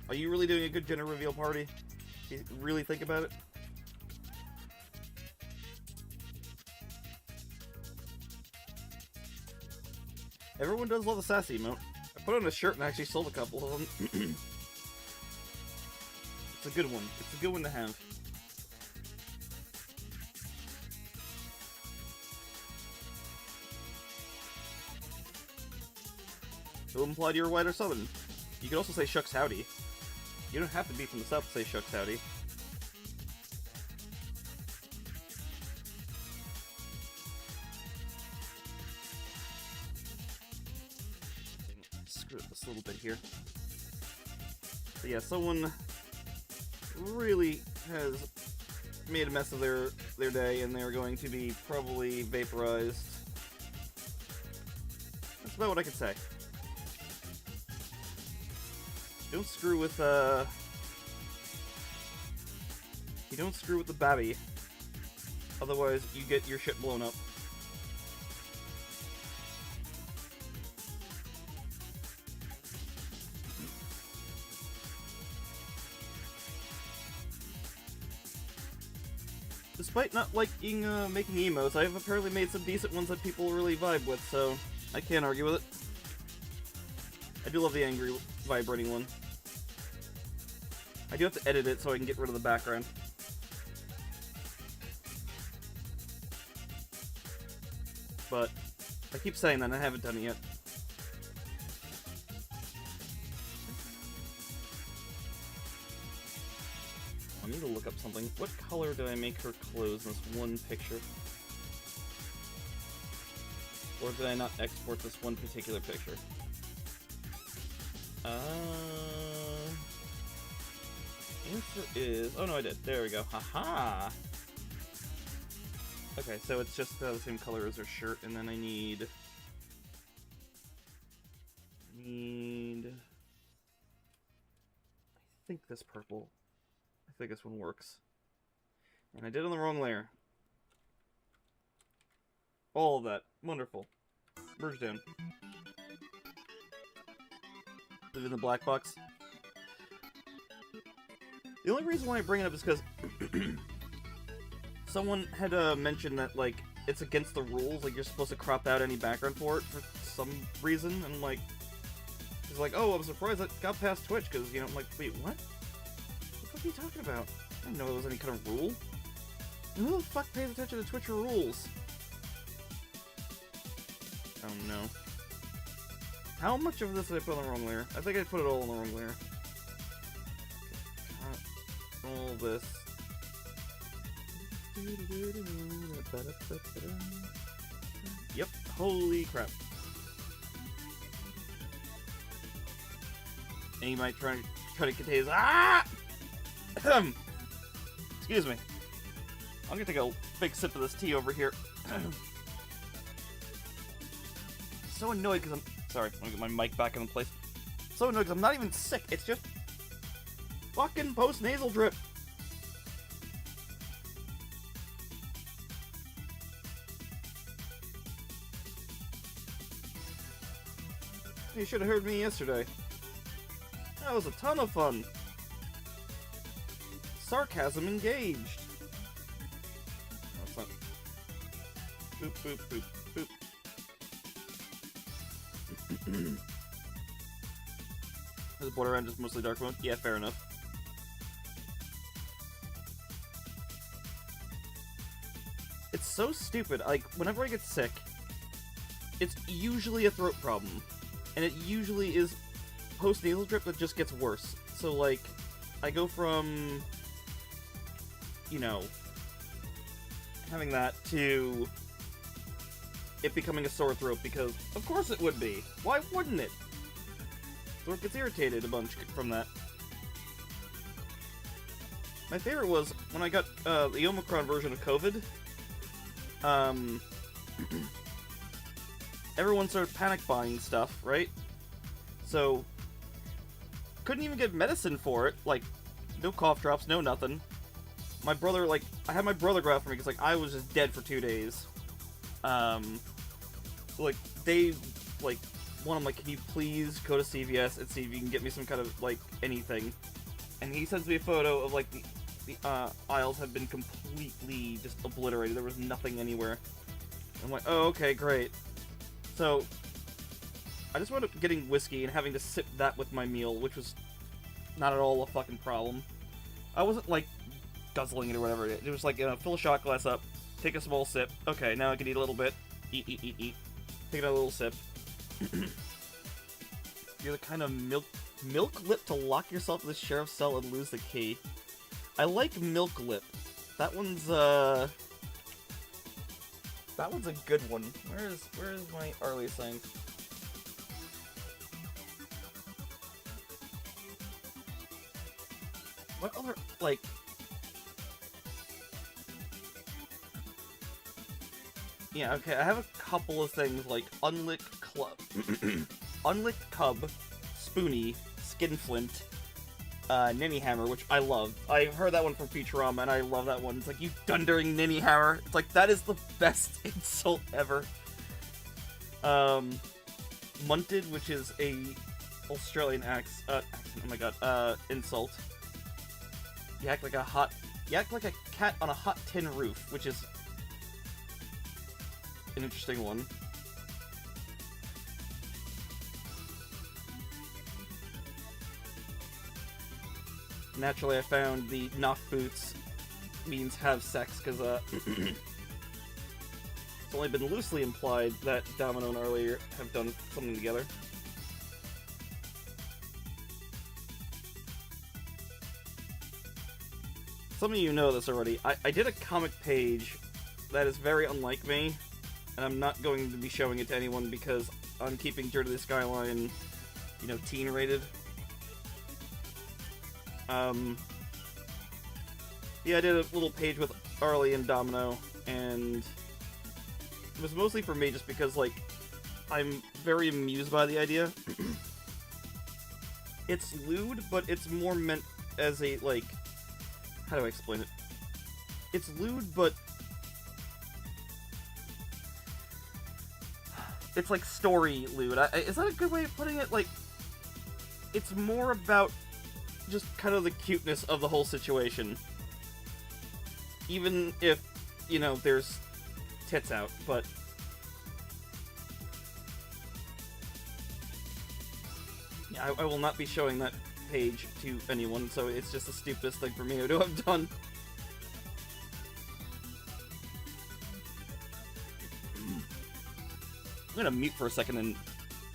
are you really doing a good gender reveal party? You really think about it? Everyone does love the sassy emote. I put on a shirt and actually sold a couple of them. It's a good one. It's a good one to have. It'll imply you're white or southern. You could also say shucks howdy. You don't have to be from the south to say shucks howdy. Screw this little bit here. So yeah, someone really has made a mess of their day, and they're going to be probably vaporized. That's about what I can say. Don't screw with, you don't screw with the babby. Otherwise, you get your shit blown up. Despite not liking, making emotes, I've apparently made some decent ones that people really vibe with, so I can't argue with it. I do love the angry, vibrating one. I do have to edit it so I can get rid of the background. But I keep saying that and I haven't done it yet. I need to look up something. What color did I make her clothes in this one picture? Or did I not export this one particular picture? answer is... Oh, no, I did. There we go. Haha! Okay, so it's just the same color as her shirt, and then I need... I think this purple. I think this one works. And I did it on the wrong layer. All of that. Wonderful. Merge down. Live in the black box. The only reason why I bring it up is because someone had mentioned that, like, it's against the rules, like, you're supposed to crop out any background for it for some reason, and I'm like, it's like, oh, I'm surprised that got past Twitch, because, you know, I'm like, wait, what? What the fuck are you talking about? I didn't know there was any kind of rule. And who the fuck pays attention to Twitch rules? Oh no. How much of this did I put on the wrong layer? I think I put it all on the wrong layer. All this. Yep, holy crap. And you might try to contain his... Ah! Excuse me. I'm gonna take a big sip of this tea over here. So annoyed because I'm... Sorry, I'm gonna get my mic back in place. So annoyed because I'm not even sick. It's just... fucking post-nasal drip. You should have heard me yesterday. That was a ton of fun. Sarcasm engaged. No, it's not. Boop, boop, boop, boop. Is the border around just mostly dark mode? Yeah, fair enough. It's so stupid. Like, whenever I get sick, it's usually a throat problem. And it usually is post-nasal drip that just gets worse. So, like, I go from, you know, having that to it becoming a sore throat, because of course it would be. Why wouldn't it? Throat gets irritated a bunch from that. My favorite was when I got the Omicron version of COVID. Everyone started panic buying stuff, right? So, couldn't even get medicine for it. Like, no cough drops, no nothing. My brother, like, I had my brother go out for me because, like, I was just dead for 2 days. So, like, they, like, I'm like, can you please go to CVS and see if you can get me some kind of, like, anything? And he sends me a photo of, like, the aisles have been completely just obliterated. There was nothing anywhere. I'm like, oh, okay, great. So, I just wound up getting whiskey and having to sip that with my meal, which was not at all a fucking problem. I wasn't, like, guzzling it or whatever. It was like, you know, fill a shot glass up, take a small sip. Okay, now I can eat a little bit. Eat. Take another little sip. You're the kind of milk lip to lock yourself in the sheriff's cell and lose the key. I like milk lip. That one's a good one. Where is my earliest thing? What other, like... Yeah, okay, I have a couple of things, like Unlicked Club, Unlicked Cub, Spoonie, Skinflint, Ninny Hammer, which I love. I heard that one from Futurama, and I love that one. It's like, you dundering Ninny Hammer. It's like, that is the best insult ever. Munted, which is a Australian accent, oh my god, insult. You act like a cat on a hot tin roof, which is an interesting one. Naturally, I found the knock boots means have sex, because it's only been loosely implied that Domino and earlier have done something together. Some of you know this already. I did a comic page that is very unlike me, and I'm not going to be showing it to anyone because I'm keeping Journey to the Skyline, you know, teen rated. Yeah, I did a little page with Arlie and Domino, and it was mostly for me just because, like, I'm very amused by the idea. It's lewd, but it's more meant as a, like... How do I explain it? It's lewd, but... It's like story lewd. Is that a good way of putting it? Like, it's more about just kind of the cuteness of the whole situation. Even if, you know, there's tits out, but... Yeah, I will not be showing that page to anyone, so it's just the stupidest thing for me to have done. I'm gonna mute for a second and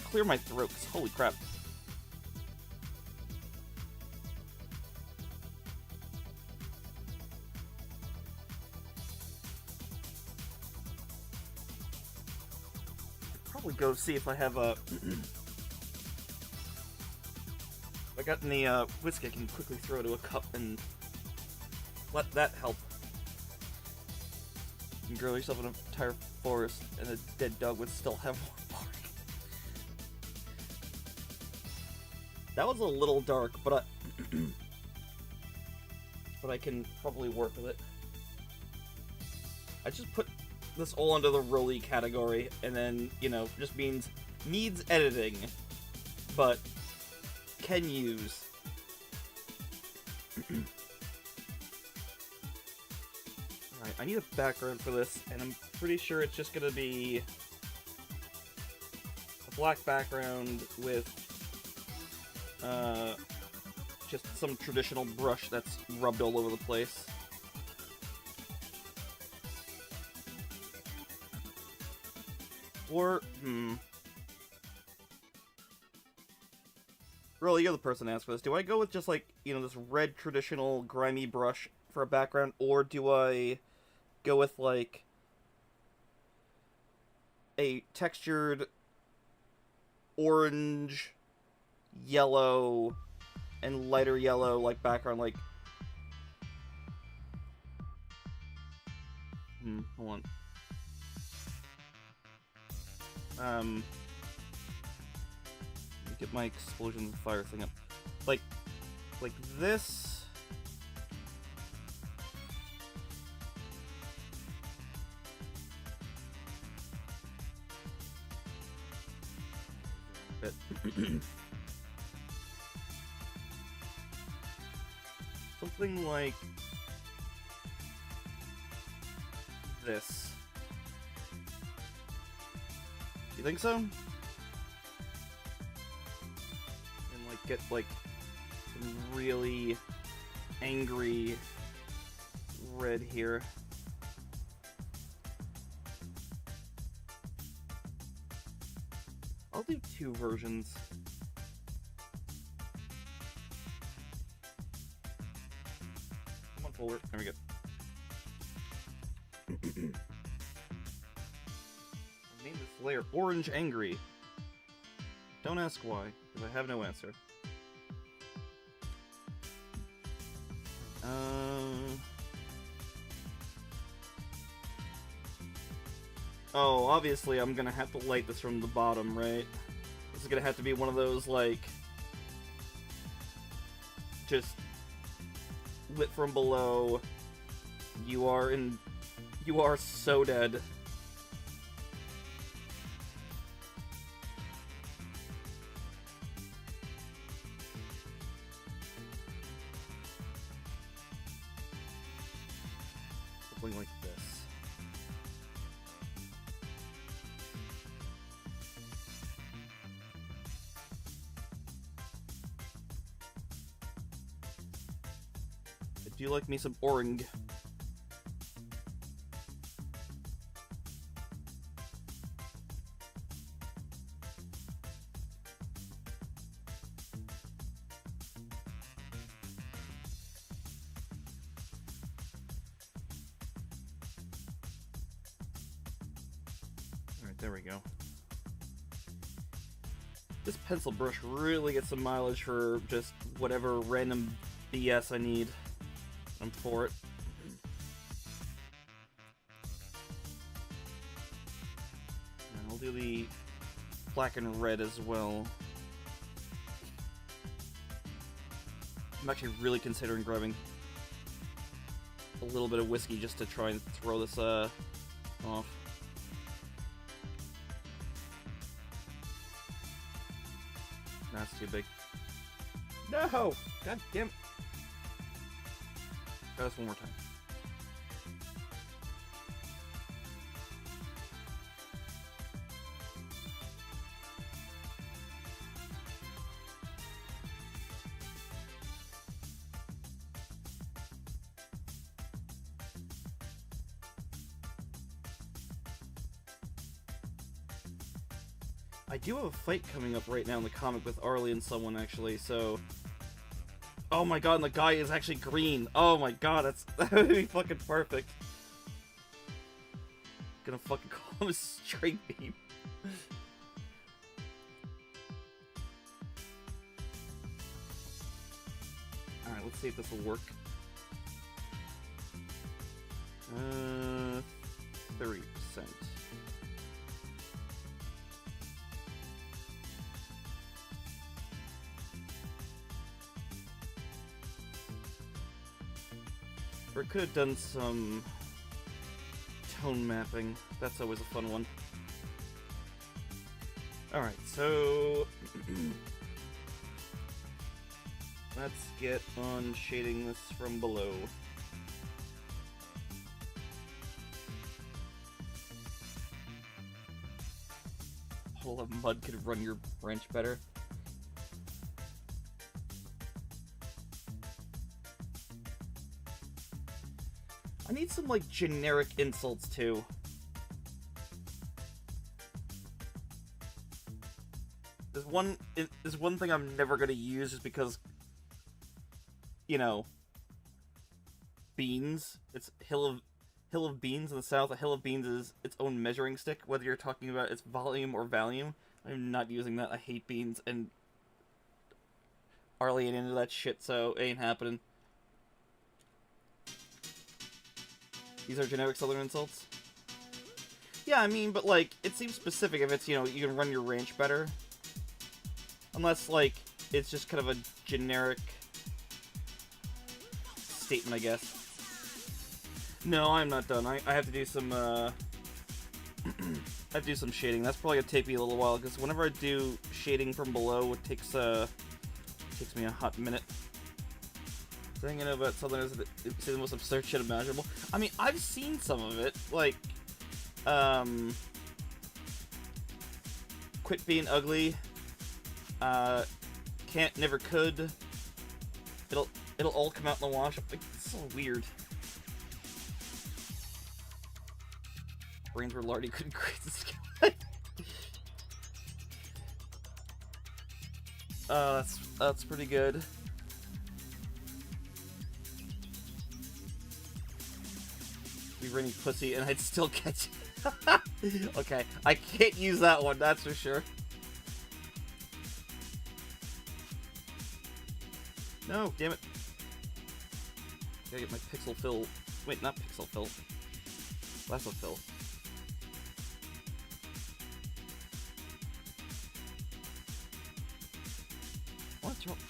clear my throat, 'cause holy crap. Probably go see if I have a... I got any whiskey I can quickly throw to a cup and let that help. You can grill yourself in an entire forest and a dead dog would still have more bark. That was a little dark, but I can probably work with it. I just put this all under the Rolly category, and then, you know, just means needs editing, but can use. Alright, I need a background for this, and I'm pretty sure it's just gonna be a black background with just some traditional brush that's rubbed all over the place. Or, Really, you're the person to ask for this. Do I go with just, like, you know, this red traditional grimy brush for a background, or do I go with, like, a textured orange, yellow, and lighter yellow, like, background, like... Hold on. Let me get my explosion fire thing up. Like this. Bit. Something like this. You think so? And like get like some really angry red here. I'll do two versions. Come on forward. There we go. Name this layer Orange Angry. Don't ask why, because I have no answer. Oh, obviously I'm gonna have to light this from the bottom, right? This is gonna have to be one of those, like, just lit from below. You are so dead. Something like this. I do like me some orange. Alright, there we go. This pencil brush really gets some mileage for just whatever random BS I need. I'm for it. black and red as well. I'm actually really considering grabbing a little bit of whiskey just to try and throw this off. That's too big. No! God damn it. Try this one more time. I do have a fight coming up right now in the comic with Arlie and someone, actually, so... Oh my god, and the guy is actually green. Oh my god, that would be fucking perfect. Gonna fucking call him a straight beam. Alright, let's see if this will work. 30%. Or it could have done some tone mapping. That's always a fun one. Alright, so... let's get on shading this from below. A whole lot of mud could run your branch better. I need some, like, generic insults, too. There's one thing I'm never gonna use just because, you know, beans. It's hill of beans in the south. A hill of beans is its own measuring stick, whether you're talking about its volume or volume. I'm not using that. I hate beans, and Arlie ain't into that shit, so it ain't happening. These are generic southern insults? Yeah, I mean, but, like, it seems specific if it's, you know, you can run your ranch better. Unless, like, it's just kind of a generic statement, I guess. No, I'm not done. I have to do some, I have to do some shading. That's probably gonna take me a little while, because whenever I do shading from below, it takes me a hot minute. The thing I know about Southerners is that it's the most absurd shit imaginable. I mean, I've seen some of it, like, quit being ugly, can't, never could, it'll all come out in the wash. Like, it's so weird. Brains were lardy, couldn't create the sky. That's pretty good. Be rainy pussy, and I'd still catch you. Okay, I can't use that one, that's for sure. No, damn it. Gotta get my pixel fill. Wait, not pixel fill. Lasso fill.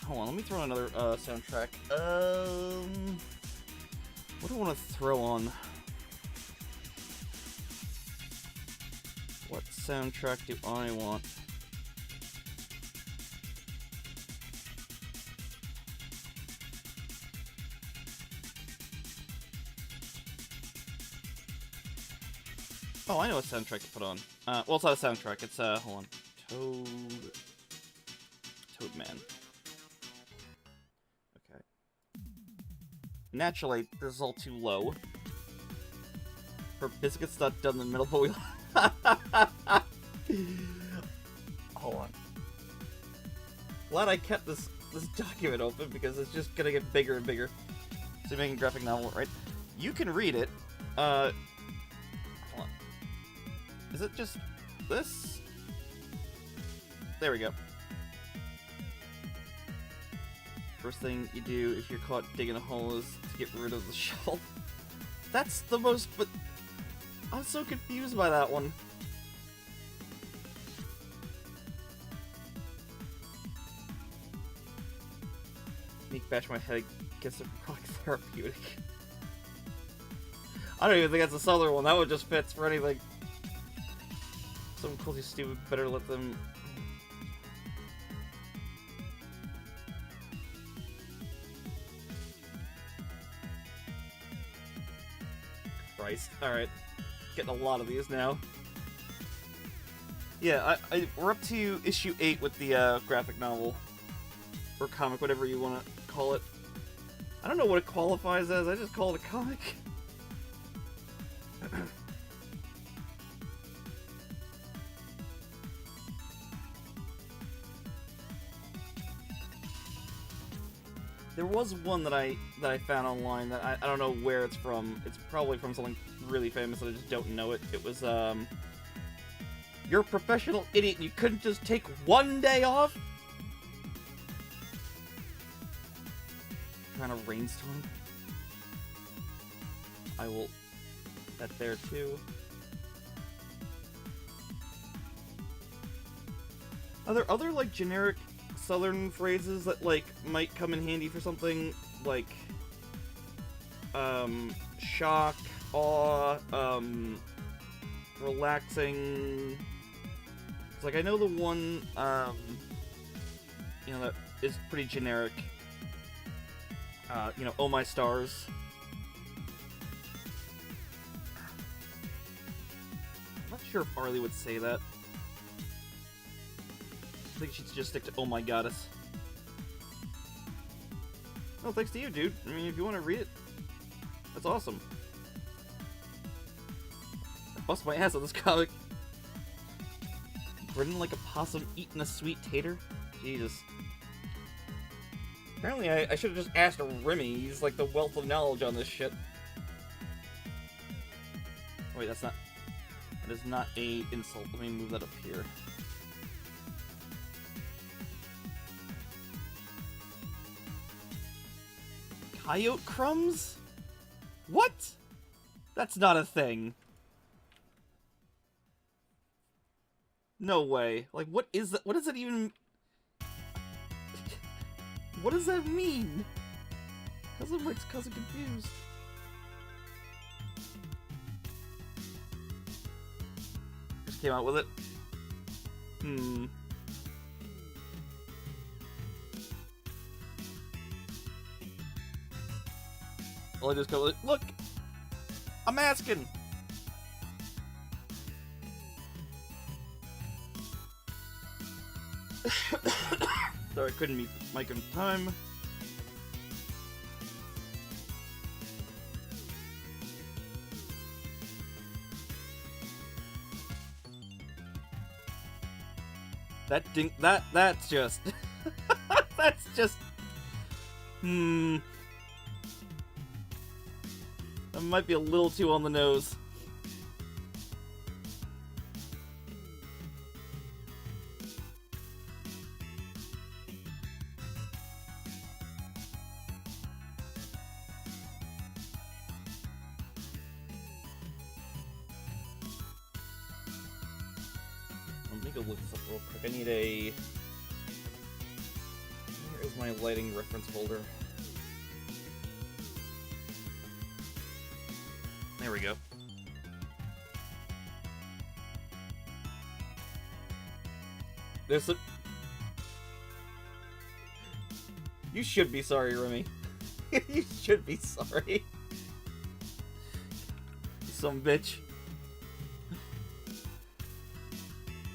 Hold on, let me throw another soundtrack. What do I want to throw on? What soundtrack do I want? Oh, I know what soundtrack to put on. Well, it's not a soundtrack, it's, hold on. Toadman. Okay. Naturally, this is all too low. For biscuits not done in the middle, but we... Hold on. Glad I kept this document open, because it's just gonna get bigger and bigger. So you're making a graphic novel, right? You can read it. Hold on. Is it just this? There we go. First thing you do if you're caught digging a hole is to get rid of the shovel. That's the most, but I'm so confused by that one. Sneak bash my head gets a rock therapeutic. I don't even think that's a southern one. That one just fits for anything. Someone calls you stupid, better let them... Christ. Alright. Getting a lot of these now. Yeah, we're up to issue 8 with the graphic novel. Or comic, whatever you want to call it. I don't know what it qualifies as, I just call it a comic. There was one that I found online that I don't know where it's from. It's probably from something really famous that I just don't know it. It was, you're a professional idiot and you couldn't just take one day off? Trying to rainstorm. I will... that there too. Are there other, like, generic southern phrases that, like, might come in handy for something like, shock, awe, relaxing? 'Cause, like, I know the one, you know, that is pretty generic, you know, oh my stars. I'm not sure if Arlie would say that. I think she'd just stick to oh my goddess. Oh, thanks to you, dude. I mean, if you want to read it, that's awesome. I bust my ass on this comic. Grinning like a possum eating a sweet tater? Jesus. Apparently I should have just asked Remy. He's like the wealth of knowledge on this shit. Oh, wait, that's not... that is not a insult. Let me move that up here. Coyote crumbs? What? That's not a thing. No way. Like, what is that? What does that even... what does that mean? Cause I'm confused. Just came out with it. Well, I just go, look! I'm asking! Sorry, I couldn't mute the mic in time. That's just... that's just... That might be a little too on the nose. Let me go look this up real quick. I need a... where is my lighting reference folder? There we go. There's a... you should be sorry, Remy. You should be sorry. Some bitch.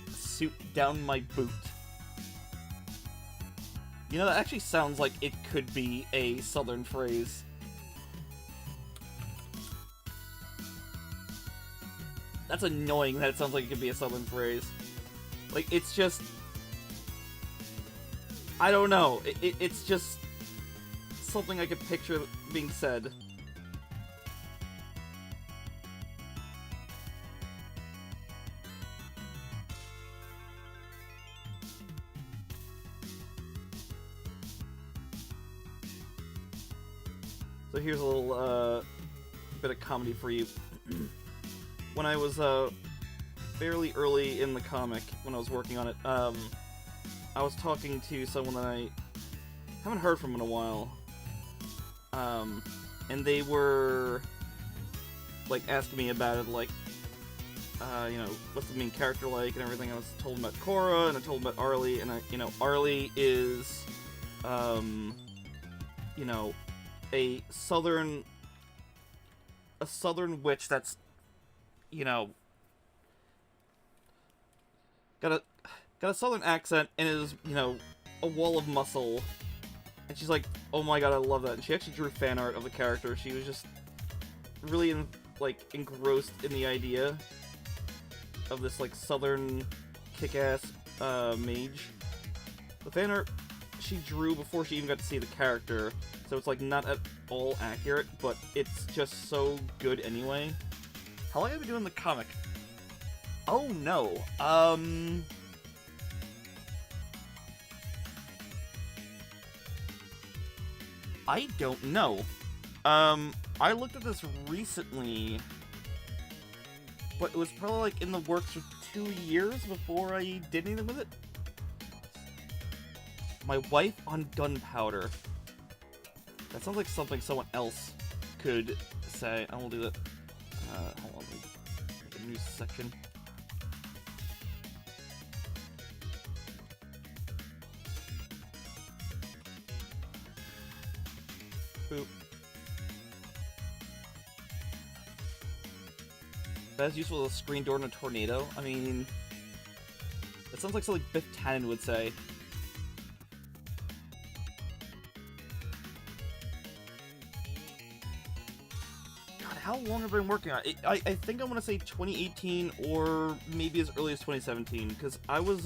Suit down my boot. You know, that actually sounds like it could be a southern phrase. That's annoying that it sounds like it could be a southern phrase. Like, it's just... I don't know. It's just something I could picture being said. So here's a little bit of comedy for you. When I was fairly early in the comic, when I was working on it, I was talking to someone that haven't heard from them in a while. And they were, like, asking me about it, like, you know, what's the main character like and everything. I was told about Korra, and I told them about Arlie, and you know, Arlie is, you know, a southern witch that's, you know, got a southern accent and is, you know, a wall of muscle. And she's like, oh my god, I love that. And she actually drew fan art of the character. She was just really, like, engrossed in the idea of this, like, southern kick-ass mage. The fan art she drew before she even got to see the character, so it's, like, not at all accurate, but it's just so good anyway. How long have you been doing the comic? Oh, no. I don't know. I looked at this recently, but it was probably, like, in the works for 2 years before I did anything with it. My wife on gunpowder. That sounds like something someone else could say. I will do that. Hold on, let me make a new section. Boop. That is useful as a screen door in a tornado. I mean, that sounds like something Biff Tannen would say. God, how long have I been working on it? I think I want to say 2018 or maybe as early as 2017, because I was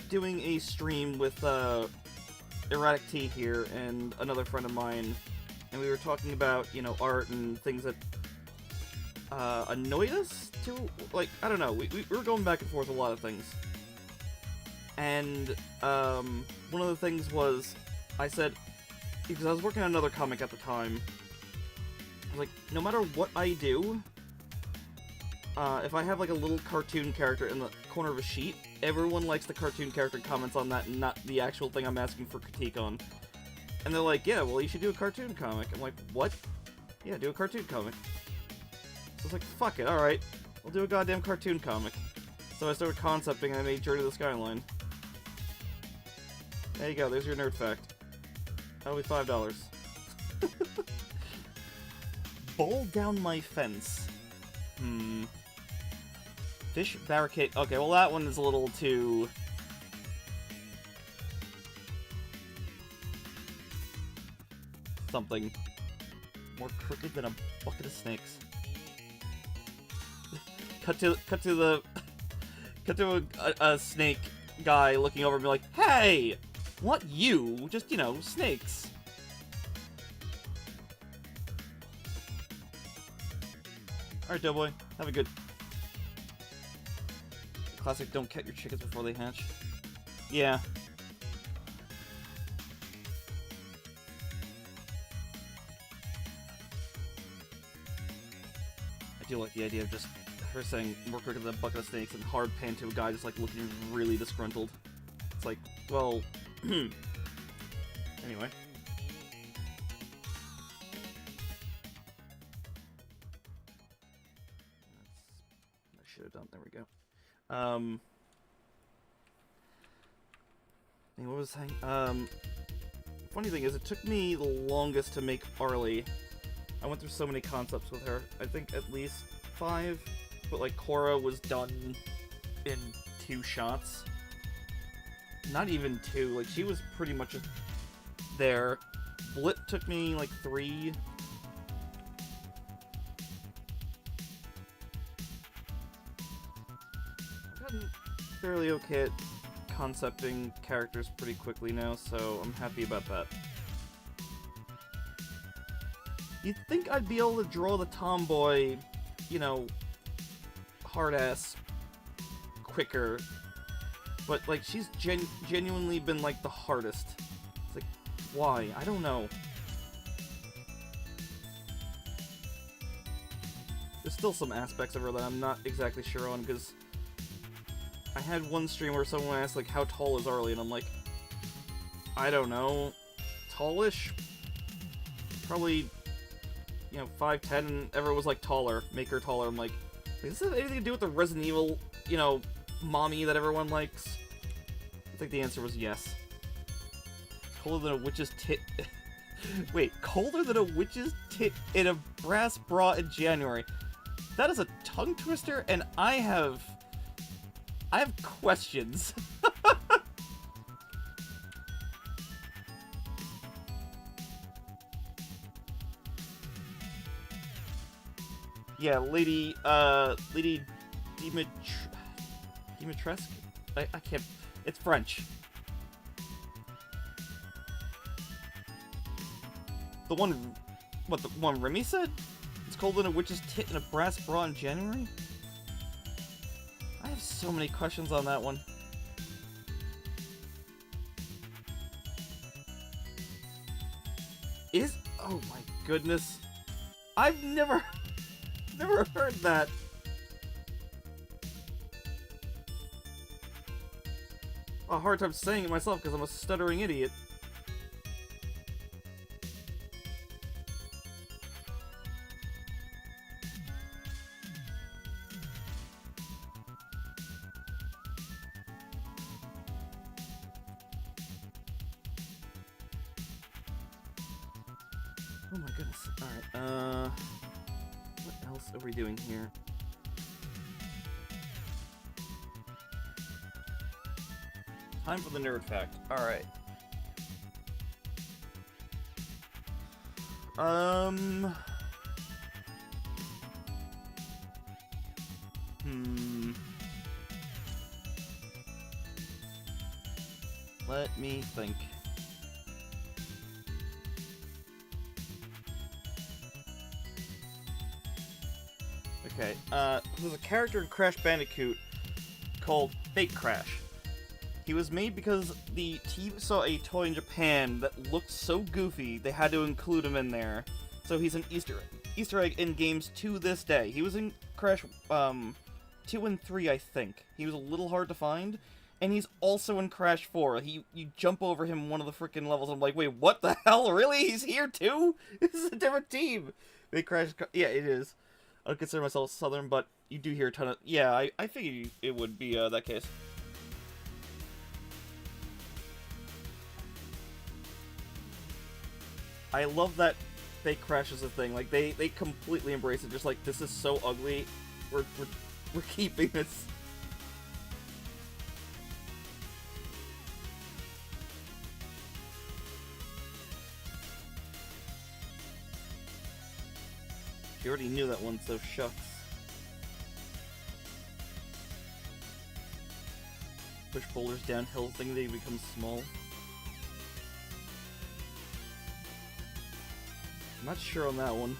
doing a stream with Aaaaart here and another friend of mine, and we were talking about, you know, art and things that annoyed us too. Like, I don't know, we were going back and forth a lot of things. And one of the things was, I said, because I was working on another comic at the time, I was like, no matter what I do, if I have like a little cartoon character in the corner of a sheet, everyone likes the cartoon character, comments on that, and not the actual thing I'm asking for critique on. And they're like, yeah, well, you should do a cartoon comic. I'm like, what? Yeah, do a cartoon comic. So it's like, fuck it, alright. I'll do a goddamn cartoon comic. So I started concepting and I made Journey to the Skyline. There you go, there's your nerd fact. That'll be $5. Bowl down my fence. Fish barricade. Okay, well that one is a little too... something. More crooked than a bucket of snakes. cut to a snake guy looking over and be like, hey! What you? Just, you know, snakes. Alright, Doughboy. Have a good... Classic, don't cut your chickens before they hatch. Yeah. I do like the idea of just her saying more crooked than a bucket of snakes and hard pan to a guy just like looking really disgruntled. It's like, well... anyway. I should have done. There we go. What was I saying? Funny thing is, it took me the longest to make Arlie. I went through so many concepts with her. I think at least 5, but like Korra was done in 2 shots. Not even 2, like she was pretty much there. Blip took me like 3. I've gotten fairly okay at concepting characters pretty quickly now, so I'm happy about that. You'd think I'd be able to draw the tomboy, you know, hard-ass quicker, but, like, she's genuinely been, like, the hardest. It's like, why? I don't know. There's still some aspects of her that I'm not exactly sure on, because I had one stream where someone asked, like, how tall is Arlie? And I'm like, I don't know. Tallish? Probably, you know, 5'10", and everyone was like, taller. Make her taller. I'm like, does this have anything to do with the Resident Evil, you know, mommy that everyone likes? I think the answer was yes. Colder than a witch's tit. Wait, colder than a witch's tit in a brass bra in January. That is a tongue twister, and I have questions. Yeah, Lady Dimitrescu? I can't... It's French. The one... What, the one Remy said? It's colder than a witch's tit in a brass bra in January? I have so many questions on that one. Oh my goodness. I've never heard that. A hard time saying it myself because I'm a stuttering idiot. Oh my goodness. Alright, what else are we doing here? Time for the nerd fact. Alright. Let me think. Okay, there's a character in Crash Bandicoot called Fake Crash. He was made because the team saw a toy in Japan that looked so goofy they had to include him in there. So he's an Easter egg in games to this day. He was in Crash 2 and 3, I think. He was a little hard to find. And he's also in Crash 4. You jump over him in one of the freaking levels. I'm like, wait, what the hell? Really? He's here too? This is a different team. Fake Crash... Yeah, it is. I don't consider myself Southern, but you do hear a ton of... Yeah, I figured it would be that case. I love that Fake Crash is a thing. Like, they completely embrace it. Just like, this is so ugly. We're keeping this. You already knew that one, so shucks. Push boulders downhill, thing they become small. I'm not sure on that one.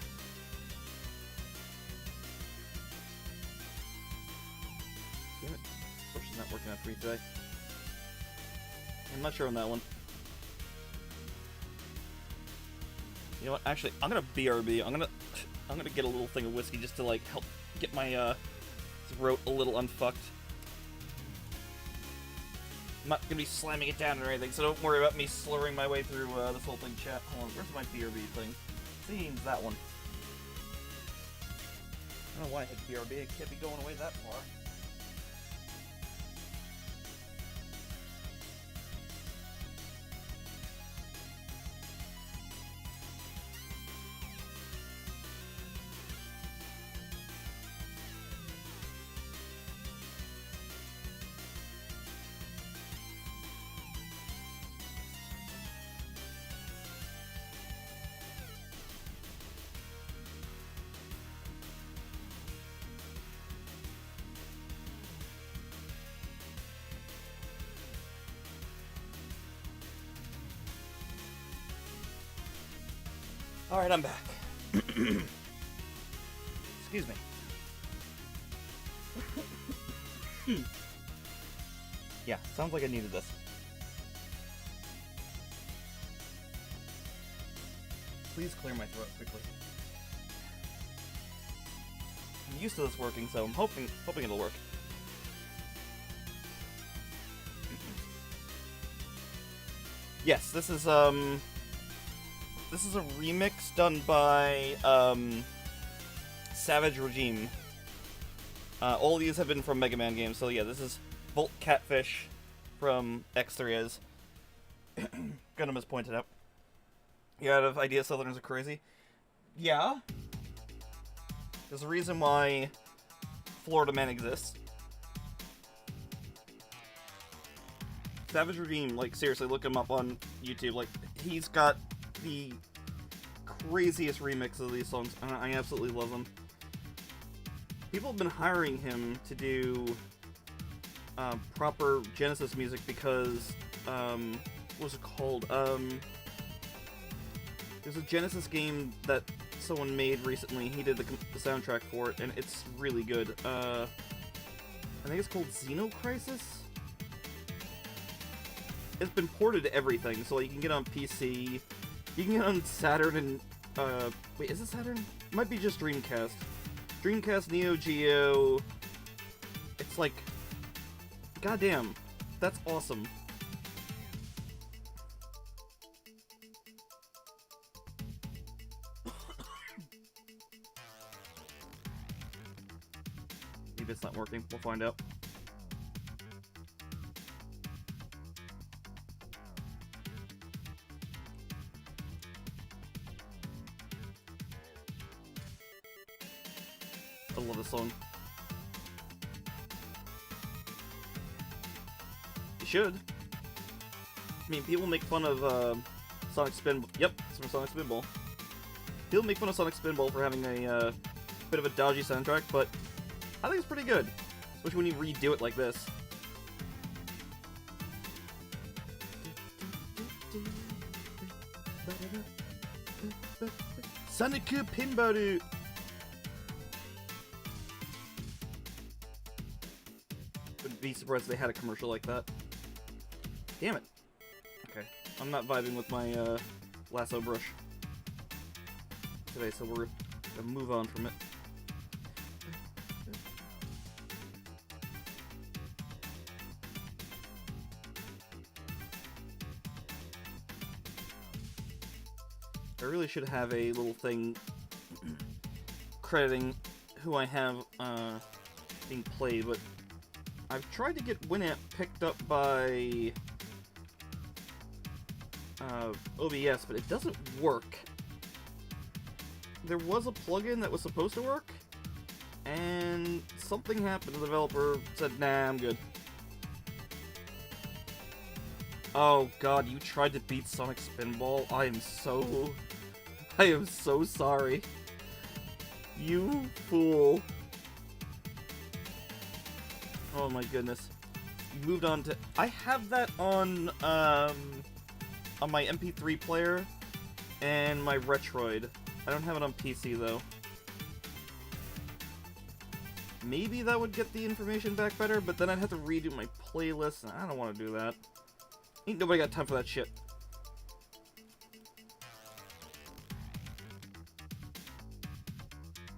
Damn it. Push's not working out for me today. I'm not sure on that one. You know what? Actually, I'm gonna BRB. I'm gonna get a little thing of whiskey just to, like, help get my, throat a little unfucked. I'm not gonna be slamming it down or anything, so don't worry about me slurring my way through, this whole thing, chat. Hold on, where's my BRB thing? Seems that one. I don't know why I hit BRB, it can't be going away that far. Alright, I'm back. Excuse me. Yeah, sounds like I needed this. Please clear my throat quickly. I'm used to this working, so I'm hoping it'll work. Yes, this is a remix done by, Savage Regime. All these have been from Mega Man games, so yeah, this is Volt Catfish from X3, as Gundam has pointed out. You out of idea Southerners are crazy? Yeah. There's a reason why Florida Man exists. Savage Regime, like, seriously, look him up on YouTube. Like, he's got the craziest remixes of these songs, and I absolutely love them. People have been hiring him to do proper Genesis music because, what was it called? There's a Genesis game that someone made recently. He did the soundtrack for it, and it's really good. I think it's called Xenocrisis? It's been ported to everything, so like, you can get on PC, you can get on Saturn and, wait, is it Saturn? It might be just Dreamcast. Dreamcast, Neo Geo, it's like, goddamn, that's awesome. Maybe it's not working, we'll find out. I love this song. You should. I mean, people make fun of Sonic Spinball. Yep, it's from Sonic Spinball. People make fun of Sonic Spinball for having a bit of a dodgy soundtrack, but I think it's pretty good. Especially when you redo it like this. Sonic Pinball! Would be surprised if they had a commercial like that. Damn it. Okay, I'm not vibing with my lasso brush today, so we're gonna move on from it. I really should have a little thing crediting who I have being played, but I've tried to get Winamp picked up by OBS, but it doesn't work. There was a plugin that was supposed to work, and something happened. The developer said, nah, I'm good. Oh god, you tried to beat Sonic Spinball? I am so sorry. You fool. Oh my goodness. You moved on to... I have that on my MP3 player and my Retroid. I don't have it on PC though. Maybe that would get the information back better, but then I'd have to redo my playlist, and I don't want to do that. Ain't nobody got time for that shit.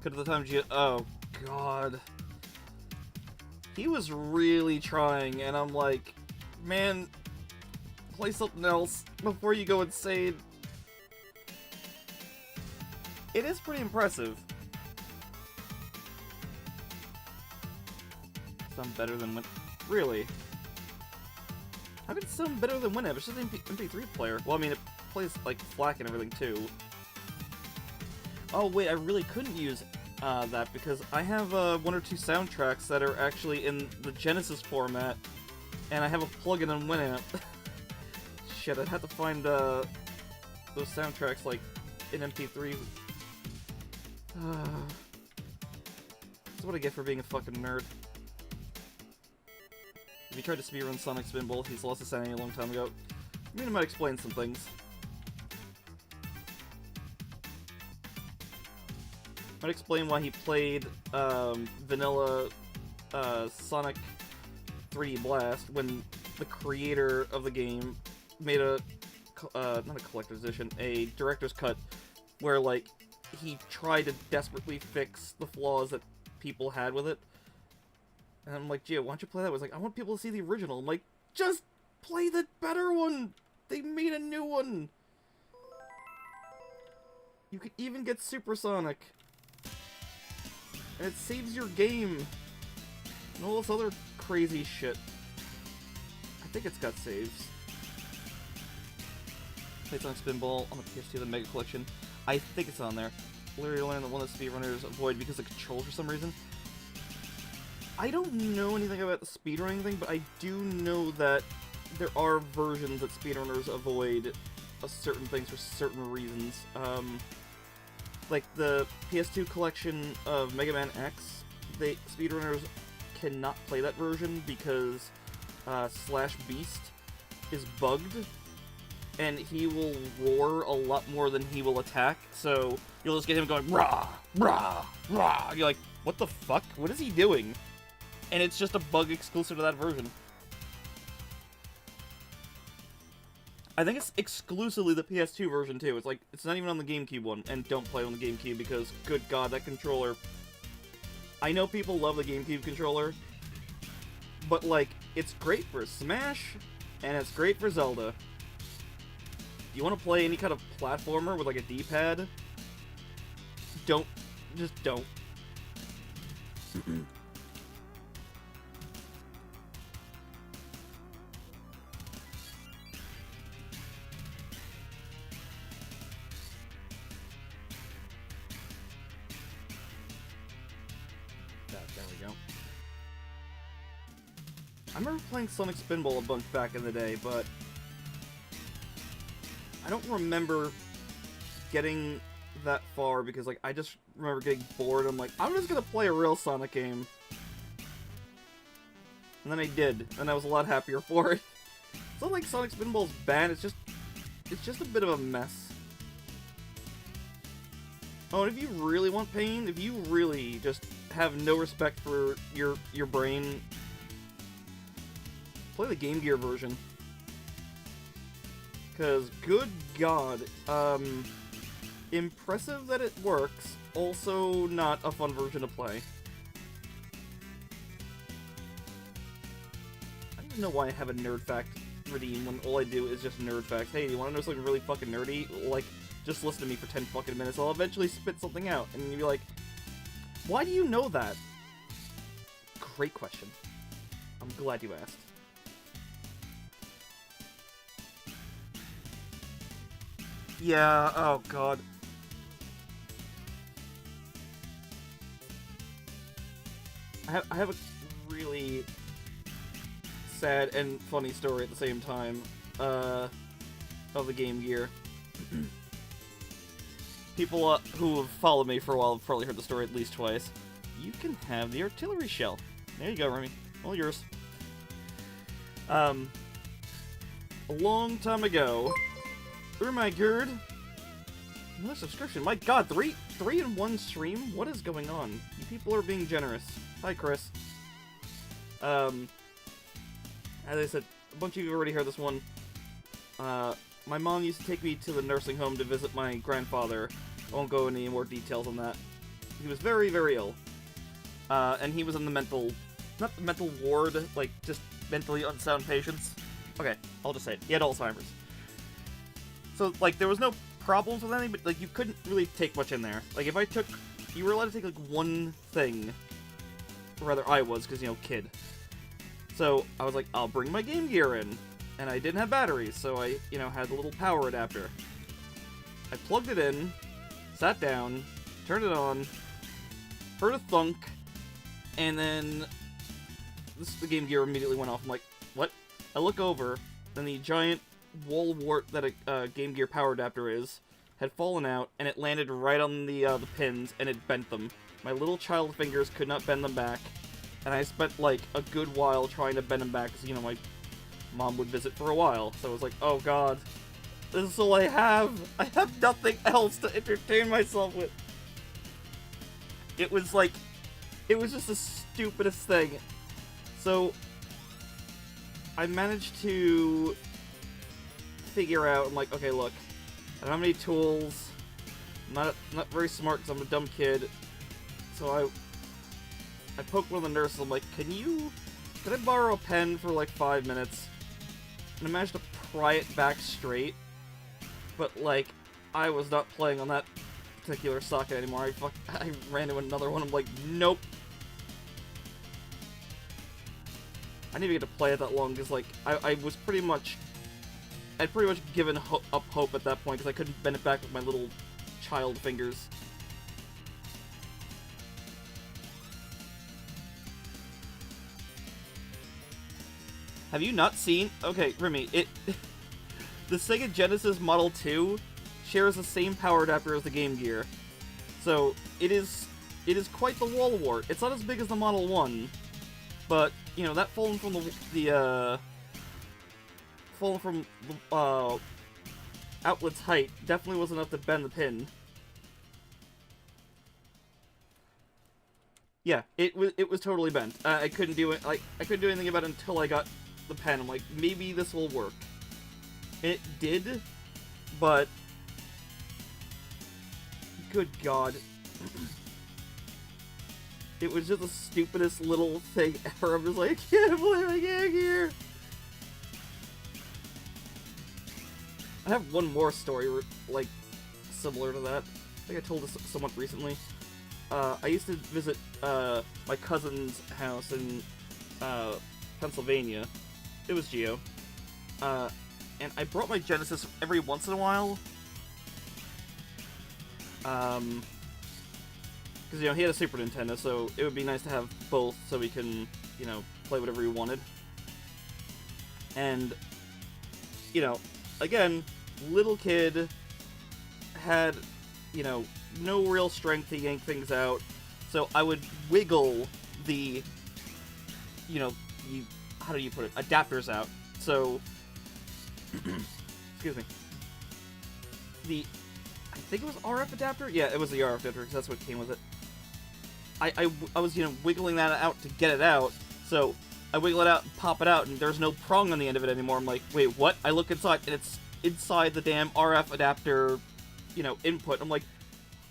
Could have the time oh, God. He was really trying, and I'm like, man, play something else before you go insane. It is pretty impressive. Sound better than really? How could it sound better than Winamp? It's just an MP3 player. Well, I mean, it plays like FLAC and everything too. Oh wait, I really couldn't use that because I have one or two soundtracks that are actually in the Genesis format, and I have a plugin on Winamp. Shit, I'd have to find those soundtracks like in MP3. That's what I get for being a fucking nerd. If he tried to speedrun Sonic Spinball, he's lost his sanity a long time ago. I mean, I might explain some things. Might explain why he played vanilla Sonic 3D Blast when the creator of the game made a not a collector's edition, a director's cut where like he tried to desperately fix the flaws that people had with it. And I'm like, Gio, why don't you play that? I was like, I want people to see the original. I'm like, just play the better one! They made a new one! You can even get supersonic. And it saves your game. And all this other crazy shit. I think it's got saves. Played Sonic Spinball on the PS2, the Mega Collection. I think it's on there. Literally learned the one that speedrunners avoid because of controls for some reason. I don't know anything about the speedrunning thing, but I do know that there are versions that speedrunners avoid certain things for certain reasons. Like the PS2 collection of Mega Man X, speedrunners cannot play that version because Slash Beast is bugged, and he will roar a lot more than he will attack, so you'll just get him going, rah, rah, rah. You're like, what the fuck? What is he doing? And it's just a bug exclusive to that version. I think it's exclusively the PS2 version, too. It's like, it's not even on the GameCube one, and don't play on the GameCube because, good god, that controller... I know people love the GameCube controller, but, like, it's great for Smash, and it's great for Zelda. You want to play any kind of platformer with, like, a D-pad? Don't. Just don't. There we go. I remember playing Sonic Spinball a bunch back in the day, but I don't remember getting that far because, like, I just remember getting bored. I'm like, I'm just gonna play a real Sonic game. And then I did, and I was a lot happier for it. It's not like Sonic Spinball's bad, it's just a bit of a mess. Oh, and if you really want pain, if you really just have no respect for your brain, play the Game Gear version. Because, good god, impressive that it works, also not a fun version to play. I don't even know why I have a nerd fact redeem when all I do is just nerd facts. Hey, do you want to know something really fucking nerdy? Like, just listen to me for 10 fucking minutes, I'll eventually spit something out, and you'll be like, why do you know that? Great question. I'm glad you asked. Yeah, oh god. I have a really sad and funny story at the same time, of the Game Gear. People who have followed me for a while have probably heard the story at least twice. You can have the artillery shell. There you go, Remy. All yours. A long time ago... Oh my god! Another subscription. My god, three in one stream? What is going on? You people are being generous. Hi, Chris. As I said, a bunch of you have already heard this one. My mom used to take me to the nursing home to visit my grandfather. I won't go into any more details on that. He was very, very ill. And he was in the not the mental ward, like, just mentally unsound patients. Okay, I'll just say it. He had Alzheimer's. So, like, there was no problems with anything, but, like, you couldn't really take much in there. Like, if I took... You were allowed to take, like, one thing. Or rather, I was, because, you know, kid. So, I was like, I'll bring my Game Gear in. And I didn't have batteries, so I, you know, had a little power adapter. I plugged it in, sat down, turned it on, heard a thunk, and then the Game Gear immediately went off. I'm like, what? I look over, and the giant wall wart that a Game Gear power adapter is had fallen out, and it landed right on the pins, and it bent them. My little child fingers could not bend them back, and I spent, like, a good while trying to bend them back, because, you know, my mom would visit for a while, so I was like, oh god, this is all I have! I have nothing else to entertain myself with! It was like, it was just the stupidest thing. So, I managed to figure out, I'm like, okay, look, I don't have any tools, I'm not very smart because I'm a dumb kid, so I poked one of the nurses, I'm like, can I borrow a pen for like 5 minutes? And I managed to pry it back straight, but, like, I was not playing on that particular socket anymore. I ran to another one. I'm like, nope. I didn't even get to play it that long, because, like, I'd pretty much given up hope at that point, because I couldn't bend it back with my little child fingers. Have you not seen? Okay, Remy, the Sega Genesis Model 2 shares the same power adapter as the Game Gear. So, it is quite the wall wart. It's not as big as the Model 1, but, you know, that falling from the outlet's height definitely was enough to bend the pin. Yeah, it was totally bent. I couldn't do it. Like, I couldn't do anything about it until I got the pen. I'm like, maybe this will work. It did, but good God, it was just the stupidest little thing ever. I'm just like, I can't believe I get here. I have one more story, like, similar to that. I think I told this somewhat recently. I used to visit my cousin's house in Pennsylvania. It was Geo. And I brought my Genesis every once in a while. Because, you know, he had a Super Nintendo, so it would be nice to have both so we can, you know, play whatever we wanted. And, you know, again, little kid, had, you know, no real strength to yank things out, so I would wiggle the, you know, how do you put it, adapters out. So, excuse me, I think it was RF adapter? Yeah, it was the RF adapter, because that's what came with it. I was, you know, wiggling that out to get it out, so I wiggle it out and pop it out, and there's no prong on the end of it anymore. I'm like, wait, what? I look inside, and it's inside the damn RF adapter, you know, input. I'm like,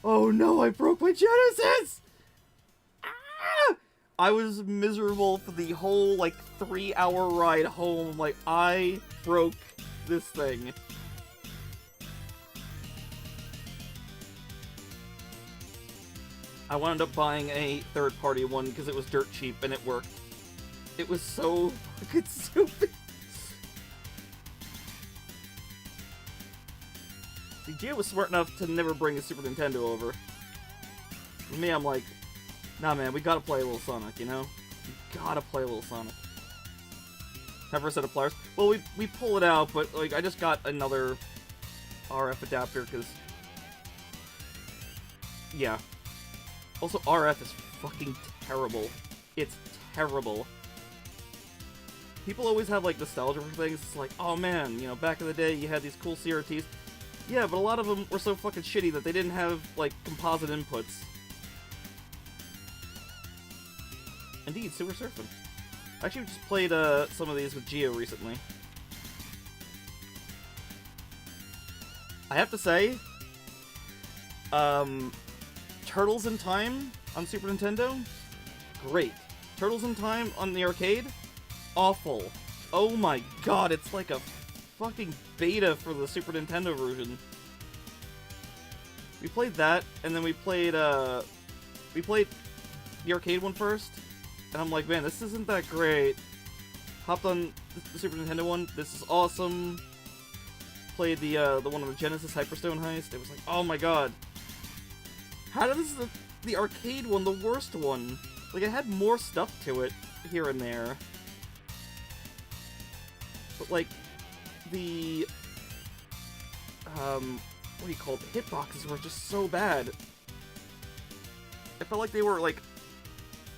oh no, I broke my Genesis! Ah! I was miserable for the whole, like, 3-hour ride home. I'm like, I broke this thing. I wound up buying a third-party one because it was dirt cheap and it worked. It was so fucking stupid. See, Gio was smart enough to never bring a Super Nintendo over. For me, I'm like, nah man, we gotta play a little Sonic, you know? We gotta play a little Sonic. Have a set of pliers. Well, we pull it out, but, like, I just got another RF adapter, because... yeah. Also, RF is fucking terrible. It's terrible. People always have, like, nostalgia for things. It's like, oh man, you know, back in the day you had these cool CRTs. Yeah, but a lot of them were so fucking shitty that they didn't have, like, composite inputs. Indeed, Sewer Surfing. I actually just played some of these with Geo recently. I have to say, Turtles in Time on Super Nintendo, great. Turtles in Time on the arcade, awful. Oh my god, it's like a fucking beta for the Super Nintendo version. We played that, and then we played the arcade one first, and I'm like, man, this isn't that great. Hopped on the Super Nintendo one, this is awesome. Played the one on the Genesis Hyperstone Heist, it was like, oh my god. How is the arcade one the worst one? Like, it had more stuff to it, here and there. But, like, the, what do you call it? The hitboxes were just so bad. I felt like they were, like,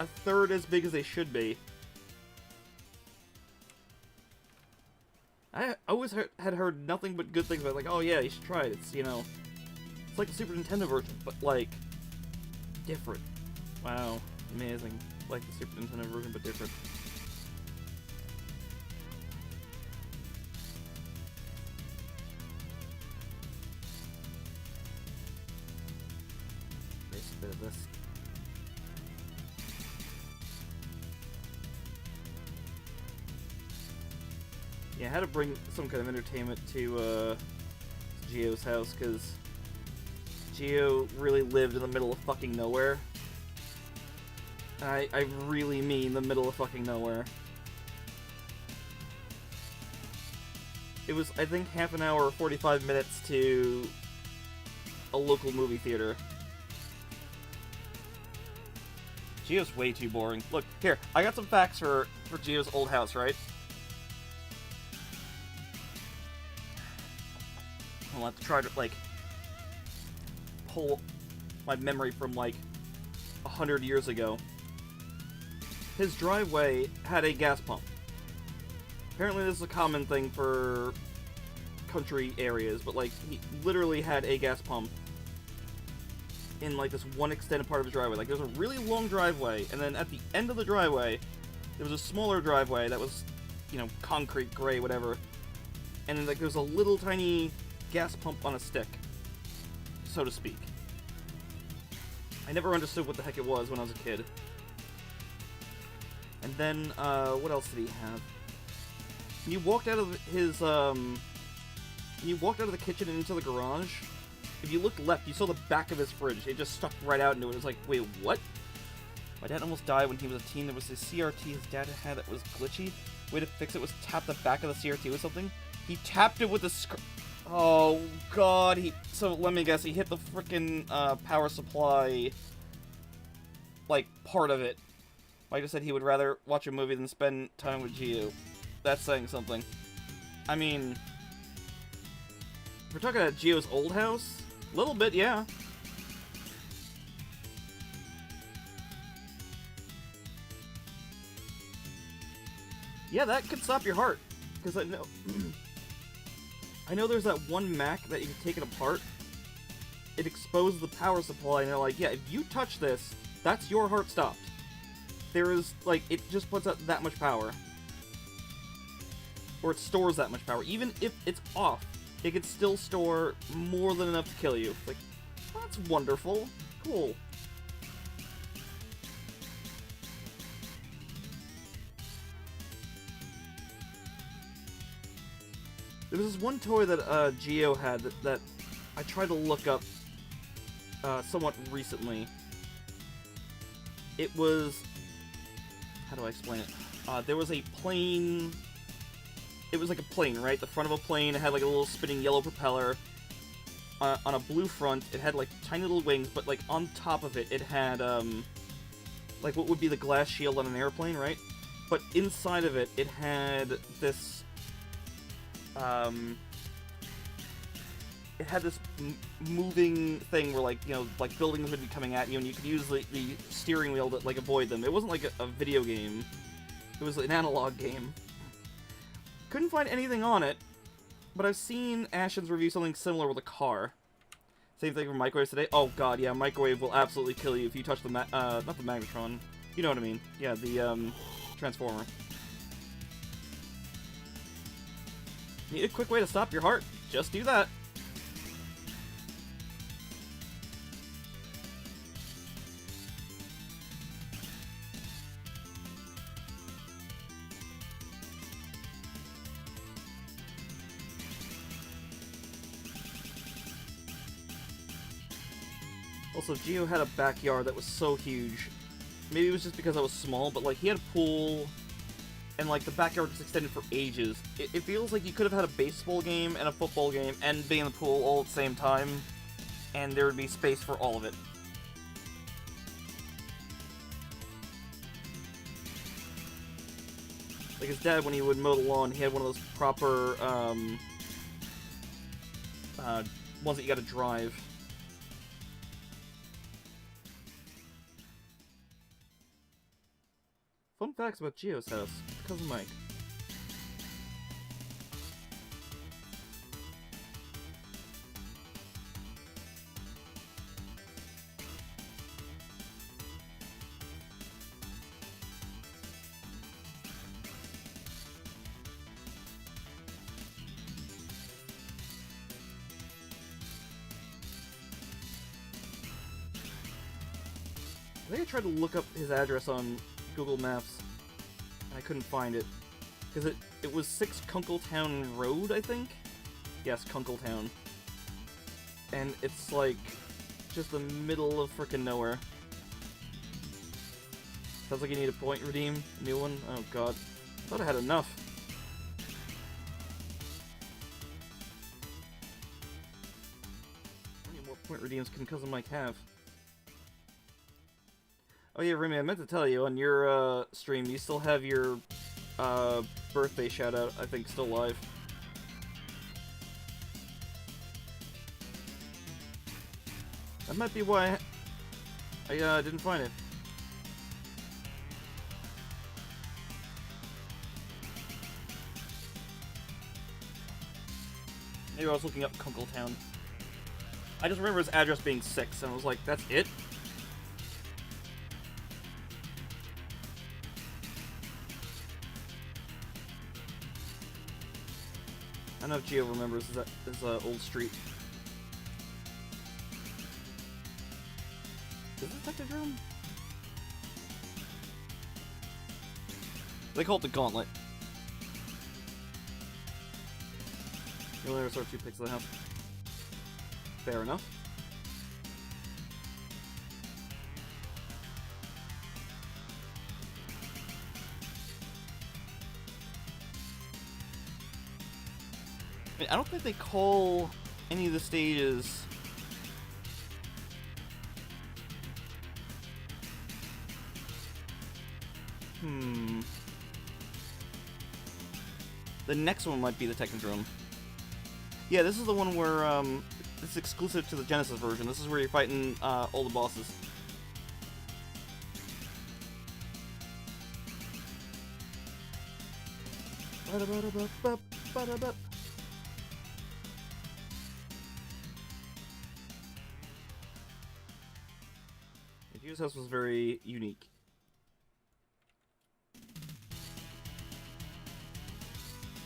a third as big as they should be. I always had heard nothing but good things about it. Like, oh yeah, you should try it. It's, you know, it's like the Super Nintendo version, but, like, different. Wow, amazing. Like the Super Nintendo version, but different. There's a bit of this. Yeah, I had to bring some kind of entertainment to Gio's house, because Gio really lived in the middle of fucking nowhere. I really mean the middle of fucking nowhere. It was, I think, half an hour or 45 minutes to a local movie theater. Gio's way too boring. Look, here, I got some facts for Gio's old house, right? I'll have to try to, like, pull my memory from, like, 100 years ago. His driveway had a gas pump. Apparently this is a common thing for country areas, but, like, he literally had a gas pump in, like, this one extended part of his driveway. Like, there's a really long driveway, and then at the end of the driveway, there was a smaller driveway that was, you know, concrete, gray, whatever. And then, like, there's a little tiny gas pump on a stick, so to speak. I never understood what the heck it was when I was a kid. And then, what else did he have? When you walked out of his, when you walked out of the kitchen and into the garage, if you looked left, you saw the back of his fridge. It just stuck right out into it. It was like, wait, what? My dad almost died when he was a teen. There was this CRT his dad had that was glitchy. Way to fix it was tap the back of the CRT with something. He tapped it with the oh, God. So, let me guess. He hit the frickin' power supply, like, part of it. Mike just said he would rather watch a movie than spend time with Gio. That's saying something. I mean, we're talking about Gio's old house? A little bit, yeah. Yeah, that could stop your heart. Because I know... I know there's that one Mac that you can take it apart. It exposes the power supply, and they're like, yeah, if you touch this, that's your heart stopped. There is, like, it just puts out that much power. Or it stores that much power. Even if it's off, it could still store more than enough to kill you. Like, well, that's wonderful. Cool. There was this one toy that Gio had that I tried to look up somewhat recently. It was... how do I explain it? There was a plane... It was like a plane, right? The front of a plane, it had like a little spinning yellow propeller. On a blue front, it had like tiny little wings, but like on top of it, it had like what would be the glass shield on an airplane, right? But inside of it, it had this it had this moving thing where, like, you know, like buildings would be coming at you, and you could use the steering wheel to, like, avoid them. It wasn't like a video game. It was an analog game. Couldn't find anything on it, but I've seen Ashen's review something similar with a car. Same thing for microwaves today. Oh god, yeah, microwave will absolutely kill you if you touch the not the magnetron. You know what I mean. Yeah, the transformer. Need a quick way to stop your heart? Just do that. Also, Gio had a backyard that was so huge. Maybe it was just because I was small, but, like, he had a pool, and, like, the backyard was extended for ages. It feels like you could have had a baseball game and a football game and be in the pool all at the same time, and there would be space for all of it. Like his dad, when he would mow the lawn, he had one of those proper, ones that you gotta drive. Fun facts about Gio's house. Cousin Mike. I think I tried to look up his address on Google Maps, and I couldn't find it. Because it was 6 Kunkletown Road, I think? Yes, Kunkletown. And it's like just the middle of frickin' nowhere. Sounds like you need a point redeem. New one? Oh god. Thought I had enough. How many more point redeems can Cousin Mike have? Oh yeah, Remy, I meant to tell you, on your stream, you still have your birthday shout-out, I think, still live. That might be why I didn't find it. Maybe I was looking up Kunkletown. I just remember his address being 6, and I was like, that's it? I don't know if Gio remembers his old street. Is it Technodrome? They call it the Gauntlet. You only ever sort 2 picks of the house. Fair enough. I mean, I don't think they call any of the stages... The next one might be the Technodrome. Yeah, this is the one where, this is exclusive to the Genesis version. This is where you're fighting, all the bosses. Gio's house was very unique.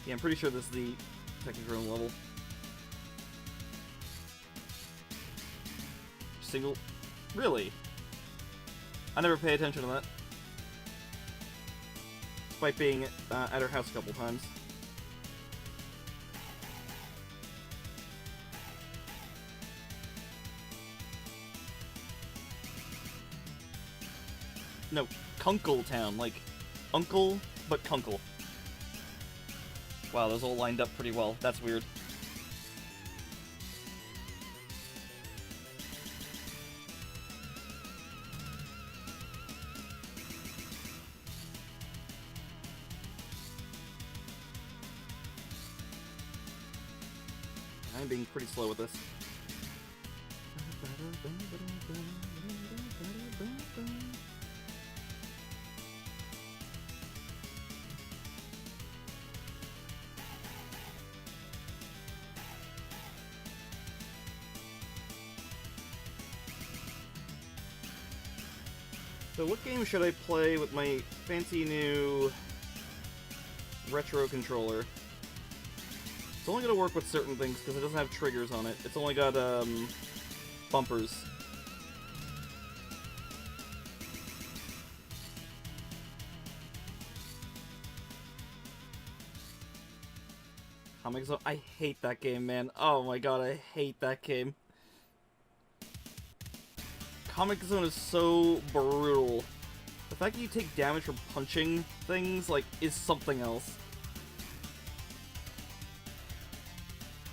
Yeah, I'm pretty sure this is the Technodrome level. Single... Really? I never pay attention to that. Despite being at her house a couple times. No, Kunkletown, like uncle, but Kunkel. Wow, those all lined up pretty well. That's weird. I'm being pretty slow with this. So what game should I play with my fancy new retro controller? It's only going to work with certain things because it doesn't have triggers on it. It's only got bumpers. Comic Zone? I hate that game, man. Oh my god, I hate that game. Comic Zone is so brutal. The fact that you take damage from punching things, like, is something else.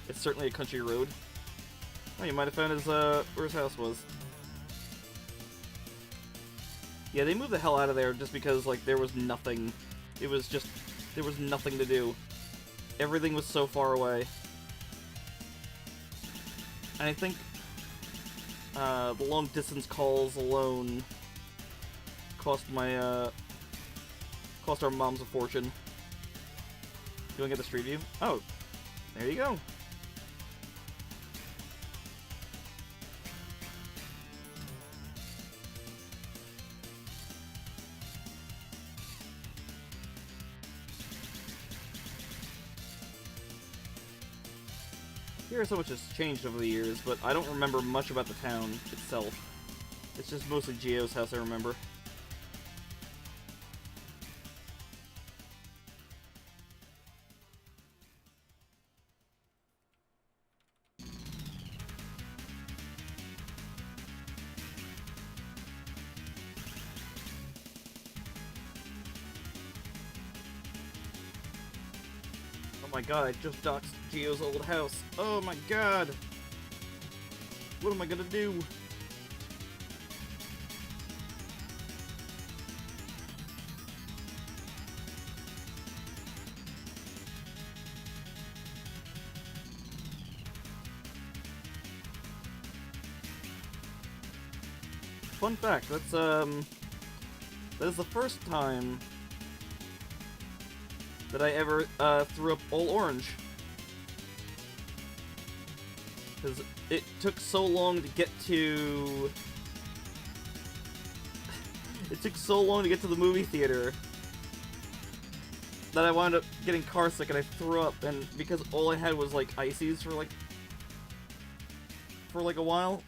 It's certainly a country road. Oh, you might have found his, where his house was. Yeah, they moved the hell out of there just because, like, there was nothing. It was just, there was nothing to do. Everything was so far away. And I think the long distance calls alone cost my, cost our moms a fortune. You wanna get the street view? Oh, there you go. Here, so much has changed over the years, but I don't remember much about the town itself. It's just mostly Gio's house I remember. my god, I just doxed Gio's old house. Oh my god! What am I gonna do? Fun fact, that is the first time that I ever, threw up all orange. Because it took so long to get to... it took so long to get to the movie theater that I wound up getting car sick and I threw up, and because all I had was, like, ices for, like, a while,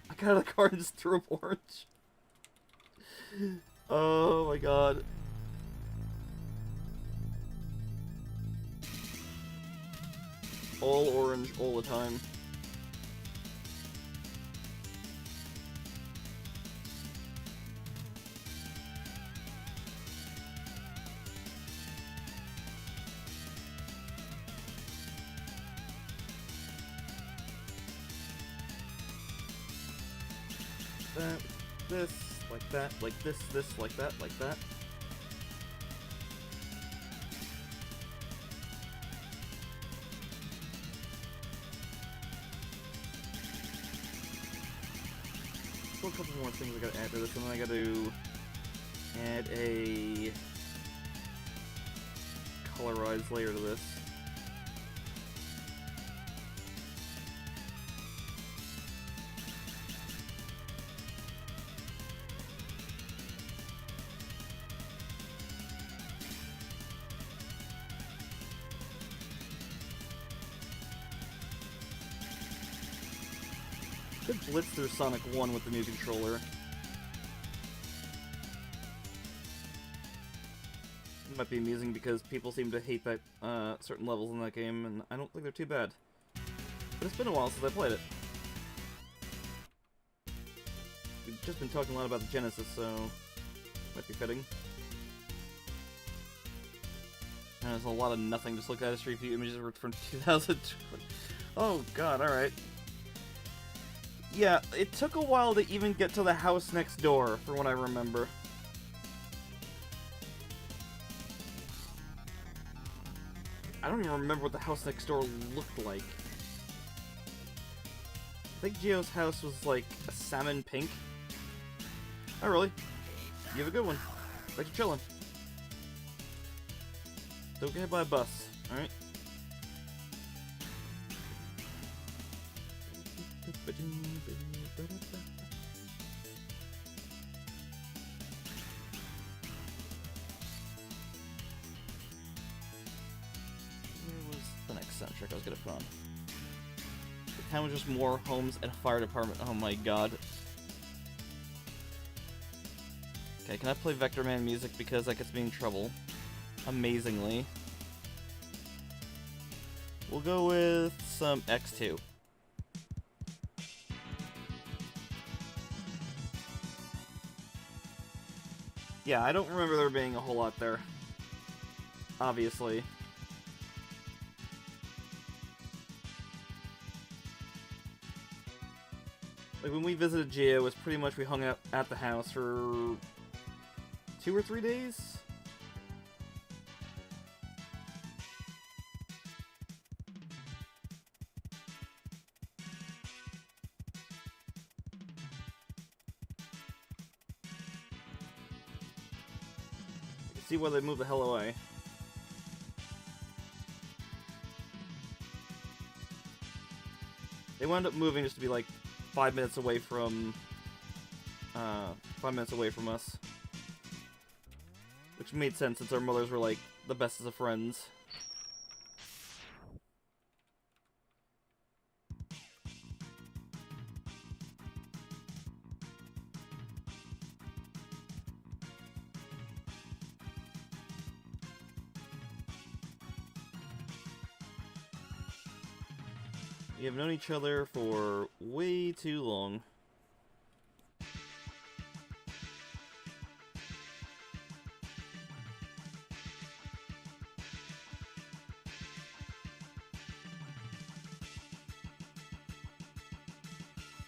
I got out of the car and just threw up orange. Oh my god. All orange all the time. That, this, like that, like this, like that, like that. Still a couple more things I gotta add to this, and then I gotta add a colorized layer to this. Could blitz through Sonic 1 with the new controller. It might be amusing because people seem to hate that certain levels in that game, and I don't think they're too bad. But it's been a while since I played it. We've just been talking a lot about the Genesis, so might be fitting. And there's a lot of nothing. Just look at a Street View images from 2020. Oh god, alright. Yeah, it took a while to even get to the house next door, from what I remember. I don't even remember what the house next door looked like. I think Gio's house was like a salmon pink. Oh, really? You have a good one. Thanks for chilling. Don't get hit by a bus, alright? Where was the next soundtrack I was gonna put on? The town was just more homes and a fire department. Oh my god. Okay, can I play Vector Man music because that gets me in trouble? Amazingly. We'll go with some X2. Yeah, I don't remember there being a whole lot there. Obviously. Like, when we visited Gio, it was pretty much we hung out at the house for 2 or 3 days? See why they moved the hell away. They wound up moving just to be like 5 minutes away from 5 minutes away from us. Which made sense since our mothers were like the bestest of friends. We have known each other for way too long.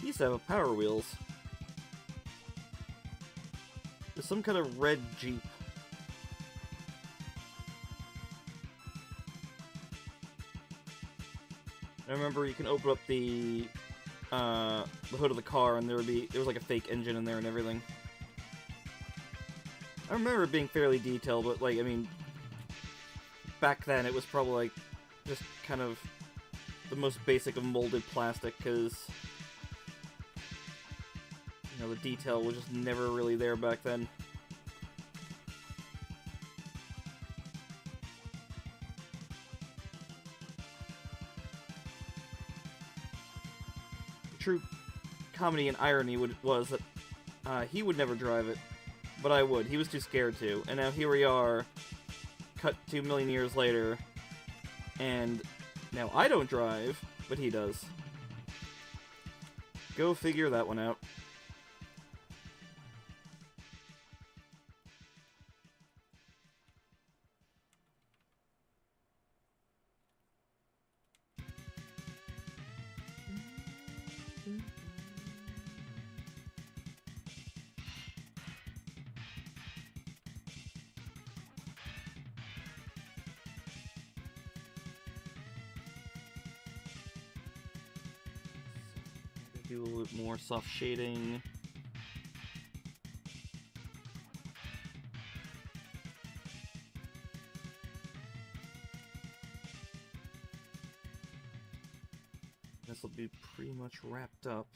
He used to have a Power Wheels. There's some kind of red Jeep. I remember you can open up the hood of the car and there was like a fake engine in there and everything. I remember it being fairly detailed, but like, I mean, back then it was probably like just kind of the most basic of molded plastic, because you know, the detail was just never really there back then. The true comedy and irony was that he would never drive it, but I would. He was too scared to. And now here we are, cut 2 million years later, and now I don't drive, but he does. Go figure that one out. Do a little bit more soft shading. This will be pretty much wrapped up.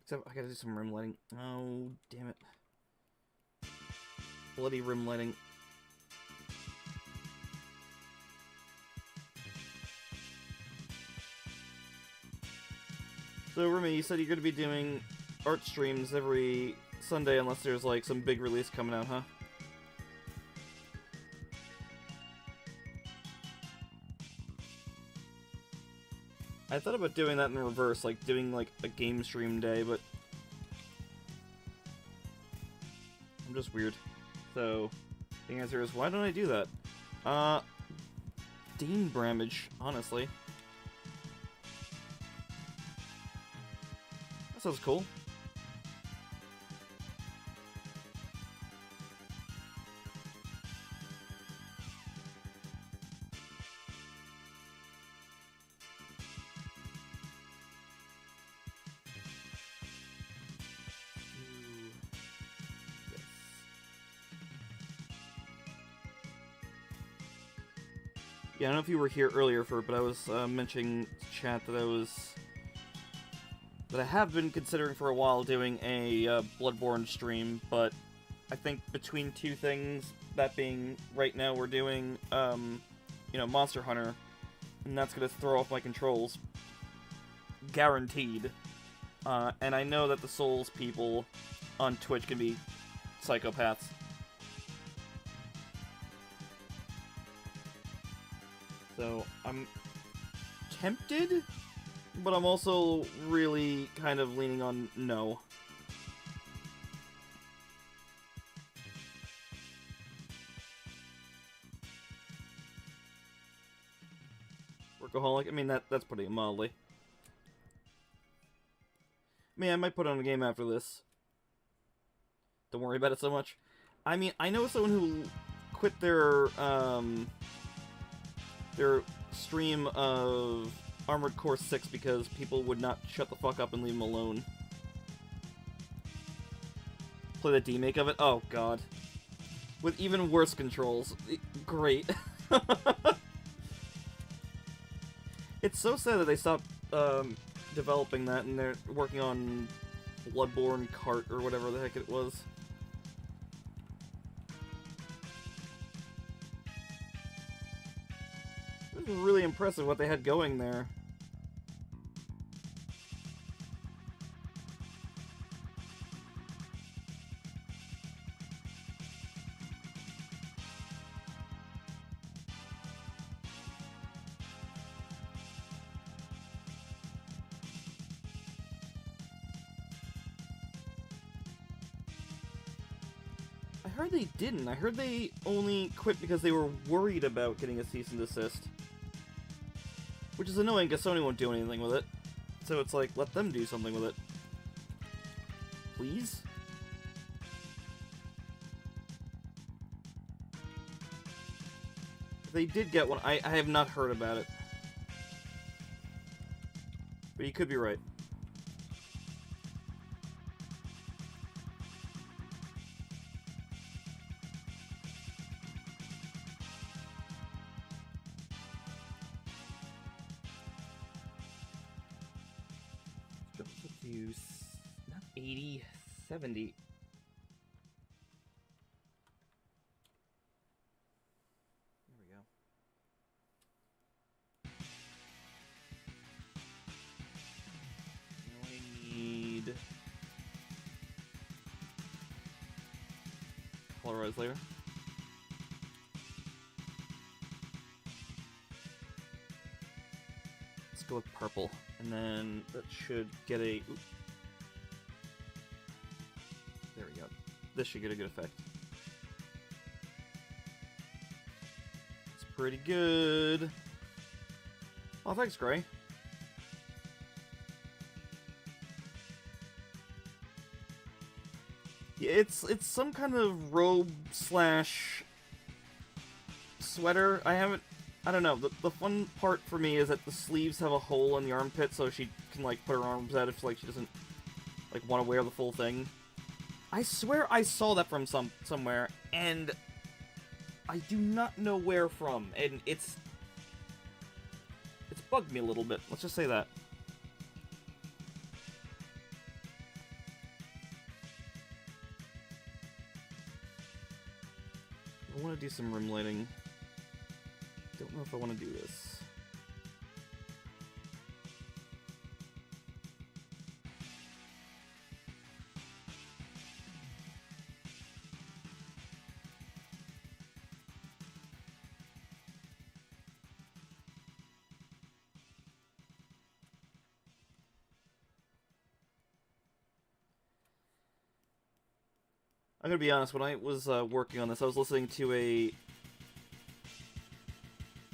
Except I gotta do some rim lighting. Oh, damn it. Bloody rim lighting. So, Remy, you said you're going to be doing art streams every Sunday unless there's, like, some big release coming out, huh? I thought about doing that in reverse, like, doing, like, a game stream day, but I'm just weird. So, the answer is, why don't I do that? Dean Bramage, honestly. That sounds cool. Yeah, I don't know if you were here earlier for it, but I was mentioning to chat that I have been considering for a while doing a Bloodborne stream, but I think between two things, that being right now we're doing, you know, Monster Hunter, and that's going to throw off my controls, guaranteed. And I know that the Souls people on Twitch can be psychopaths. So, I'm tempted, but I'm also really kind of leaning on no. Workaholic? I mean, that's putting it mildly. I mean, I might put on a game after this. Don't worry about it so much. I mean, I know someone who quit their stream of Armored Core 6 because people would not shut the fuck up and leave him alone. Play the demake of it? Oh god. With even worse controls. Great. It's so sad that they stopped developing that and they're working on Bloodborne Cart or whatever the heck it was. It was really impressive what they had going there. I heard they didn't. I heard they only quit because they were worried about getting a cease and desist. Which is annoying because Sony won't do anything with it. So it's like, let them do something with it. please? If they did get one, I have not heard about it. But you could be right. Not 80, 70. There we go. Now I need colorize layer. Let's go with purple, and then that should get a. Oops. There we go. This should get a good effect. It's pretty good. Oh, thanks, Gray. Yeah, it's some kind of robe slash sweater. I don't know. The fun part for me is that the sleeves have a hole in the armpit, so she can like put her arms out if like she doesn't like want to wear the full thing. I swear I saw that from somewhere, and I do not know where from, and it's bugged me a little bit. Let's just say that. I want to do some room lighting. Don't know if I want to do this. I'm gonna be honest, when I was working on this, I was listening to a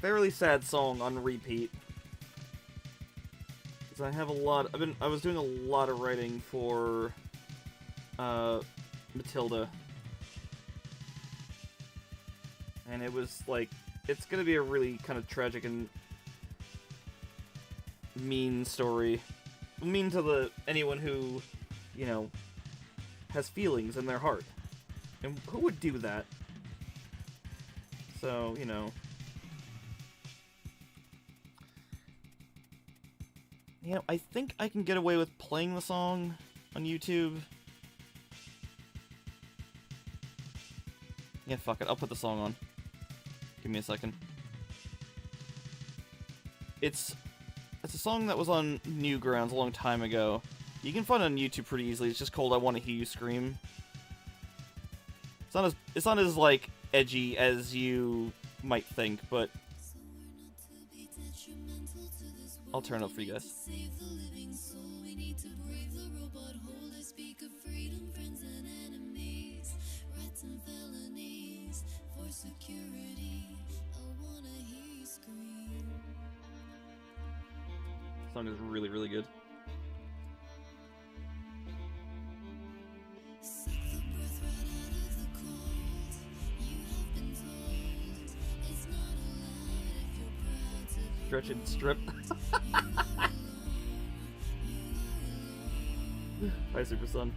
fairly sad song on repeat. Because I have a lot, I was doing a lot of writing for Matilda. And it was like, it's gonna be a really kind of tragic and mean story. Mean to anyone who, you know, has feelings in their heart. And who would do that? So, you know. You know, I think I can get away with playing the song on YouTube. Yeah, fuck it. I'll put the song on. Give me a second. It's a song that was on Newgrounds a long time ago. You can find it on YouTube pretty easily. It's just called I Want to Hear You Scream. It's not as like edgy as you might think, but I'll turn it up for you guys. The song is really, really good. Stretch and strip. Hi, Super Sun.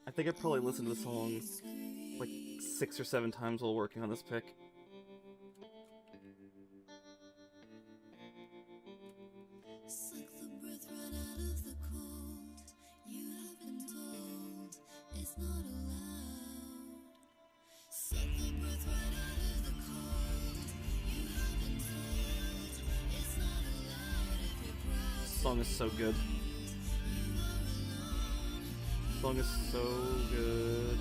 I think I probably listened to the song like 6 or 7 times while working on this pick. This song is so good. This song is so good.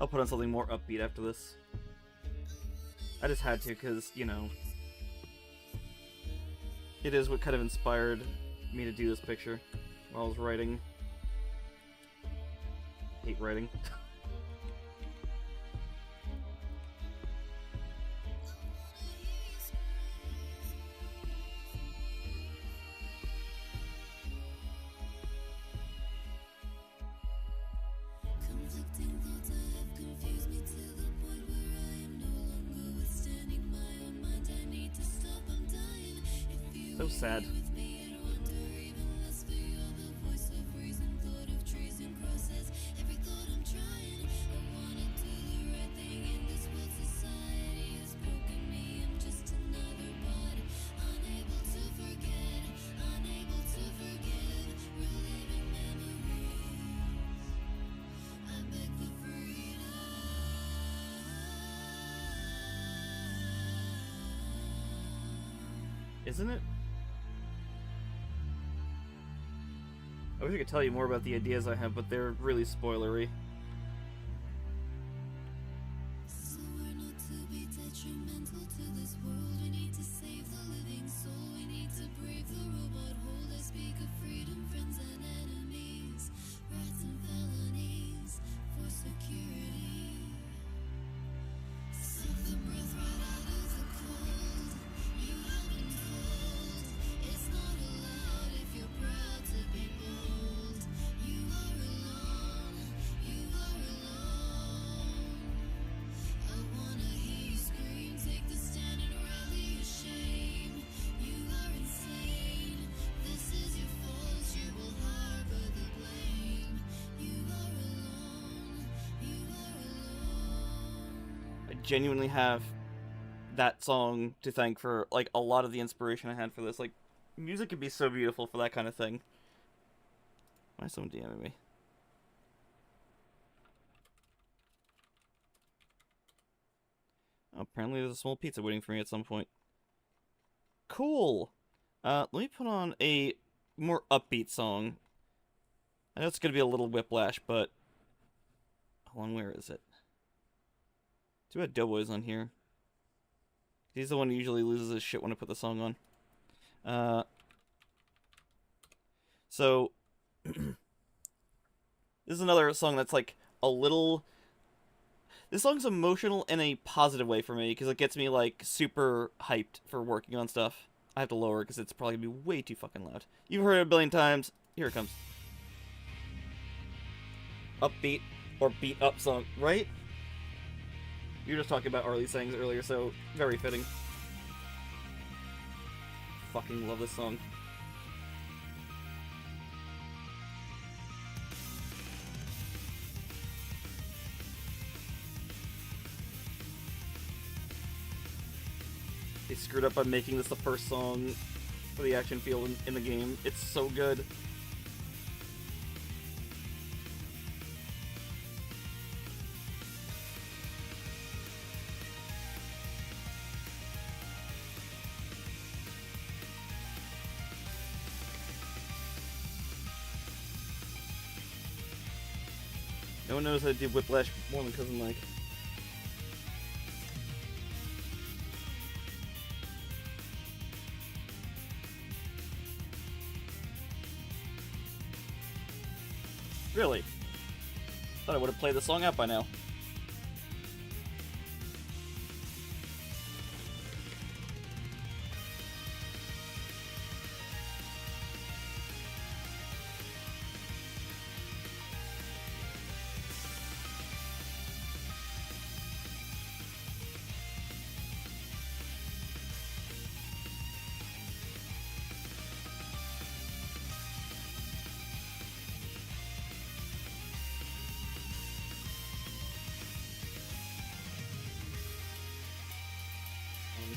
I'll put on something more upbeat after this. I just had to, because, you know, it is what kind of inspired me to do this picture while I was writing. Hate writing. So sad. Isn't it? I wish I could tell you more about the ideas I have, but they're really spoilery. So we're not to be detrimental to this world. We need to save the living soul. We need to brave the robot hold. I speak of freedom, friends and enemies, rights and felonies for security. Suck the breath right out of the cold. You have been told it's not allowed if you're proud to be bold. You are alone. You are alone. I wanna hear you scream. Take the stand and rally your shame. You are insane. This is your fault. You will harbor the blame. You are alone. You are alone. I genuinely have that song to thank for, like, a lot of the inspiration I had for this. Like, music could be so beautiful for that kind of thing. Why is someone DMing me? Oh, apparently there's a small pizza waiting for me at some point. Cool! Let me put on a more upbeat song. I know it's gonna be a little whiplash, but... hold on, where is it? Too bad Doughboy's on here. He's the one who usually loses his shit when I put the song on. So... this is another song that's, like, a little... this song's emotional in a positive way for me, because it gets me, like, super hyped for working on stuff. I have to lower it, because it's probably going to be way too fucking loud. You've heard it a billion times. Here it comes. Upbeat, or beat-up song, right? You were just talking about Arlie Sangs earlier, so very fitting. Fucking love this song. They screwed up by making this the first song for the action field in the game. It's so good. No one knows how to do Whiplash more than Cousin Mike. Really? Thought I would have played the song out by now.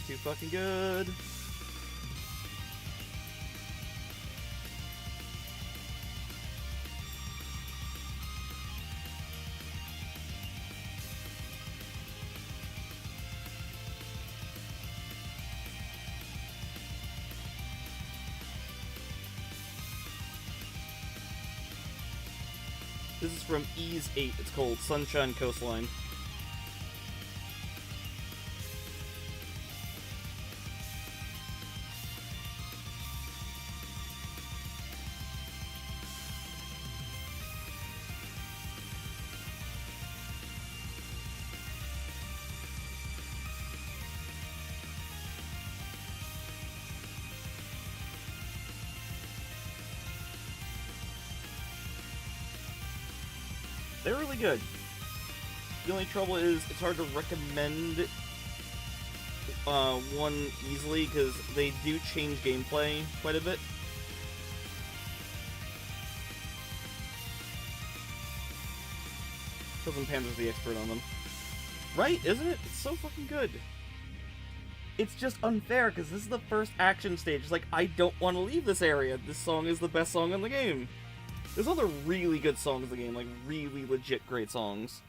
Too fucking good. This is from Ys 8. It's called Sunshine Coastline. They're really good. The only trouble is it's hard to recommend one easily because they do change gameplay quite a bit. Cousin Panda's the expert on them. Right, isn't it? It's so fucking good. It's just unfair because this is the first action stage. It's like, I don't want to leave this area. This song is the best song in the game. There's other really good songs in the game, like really legit great songs.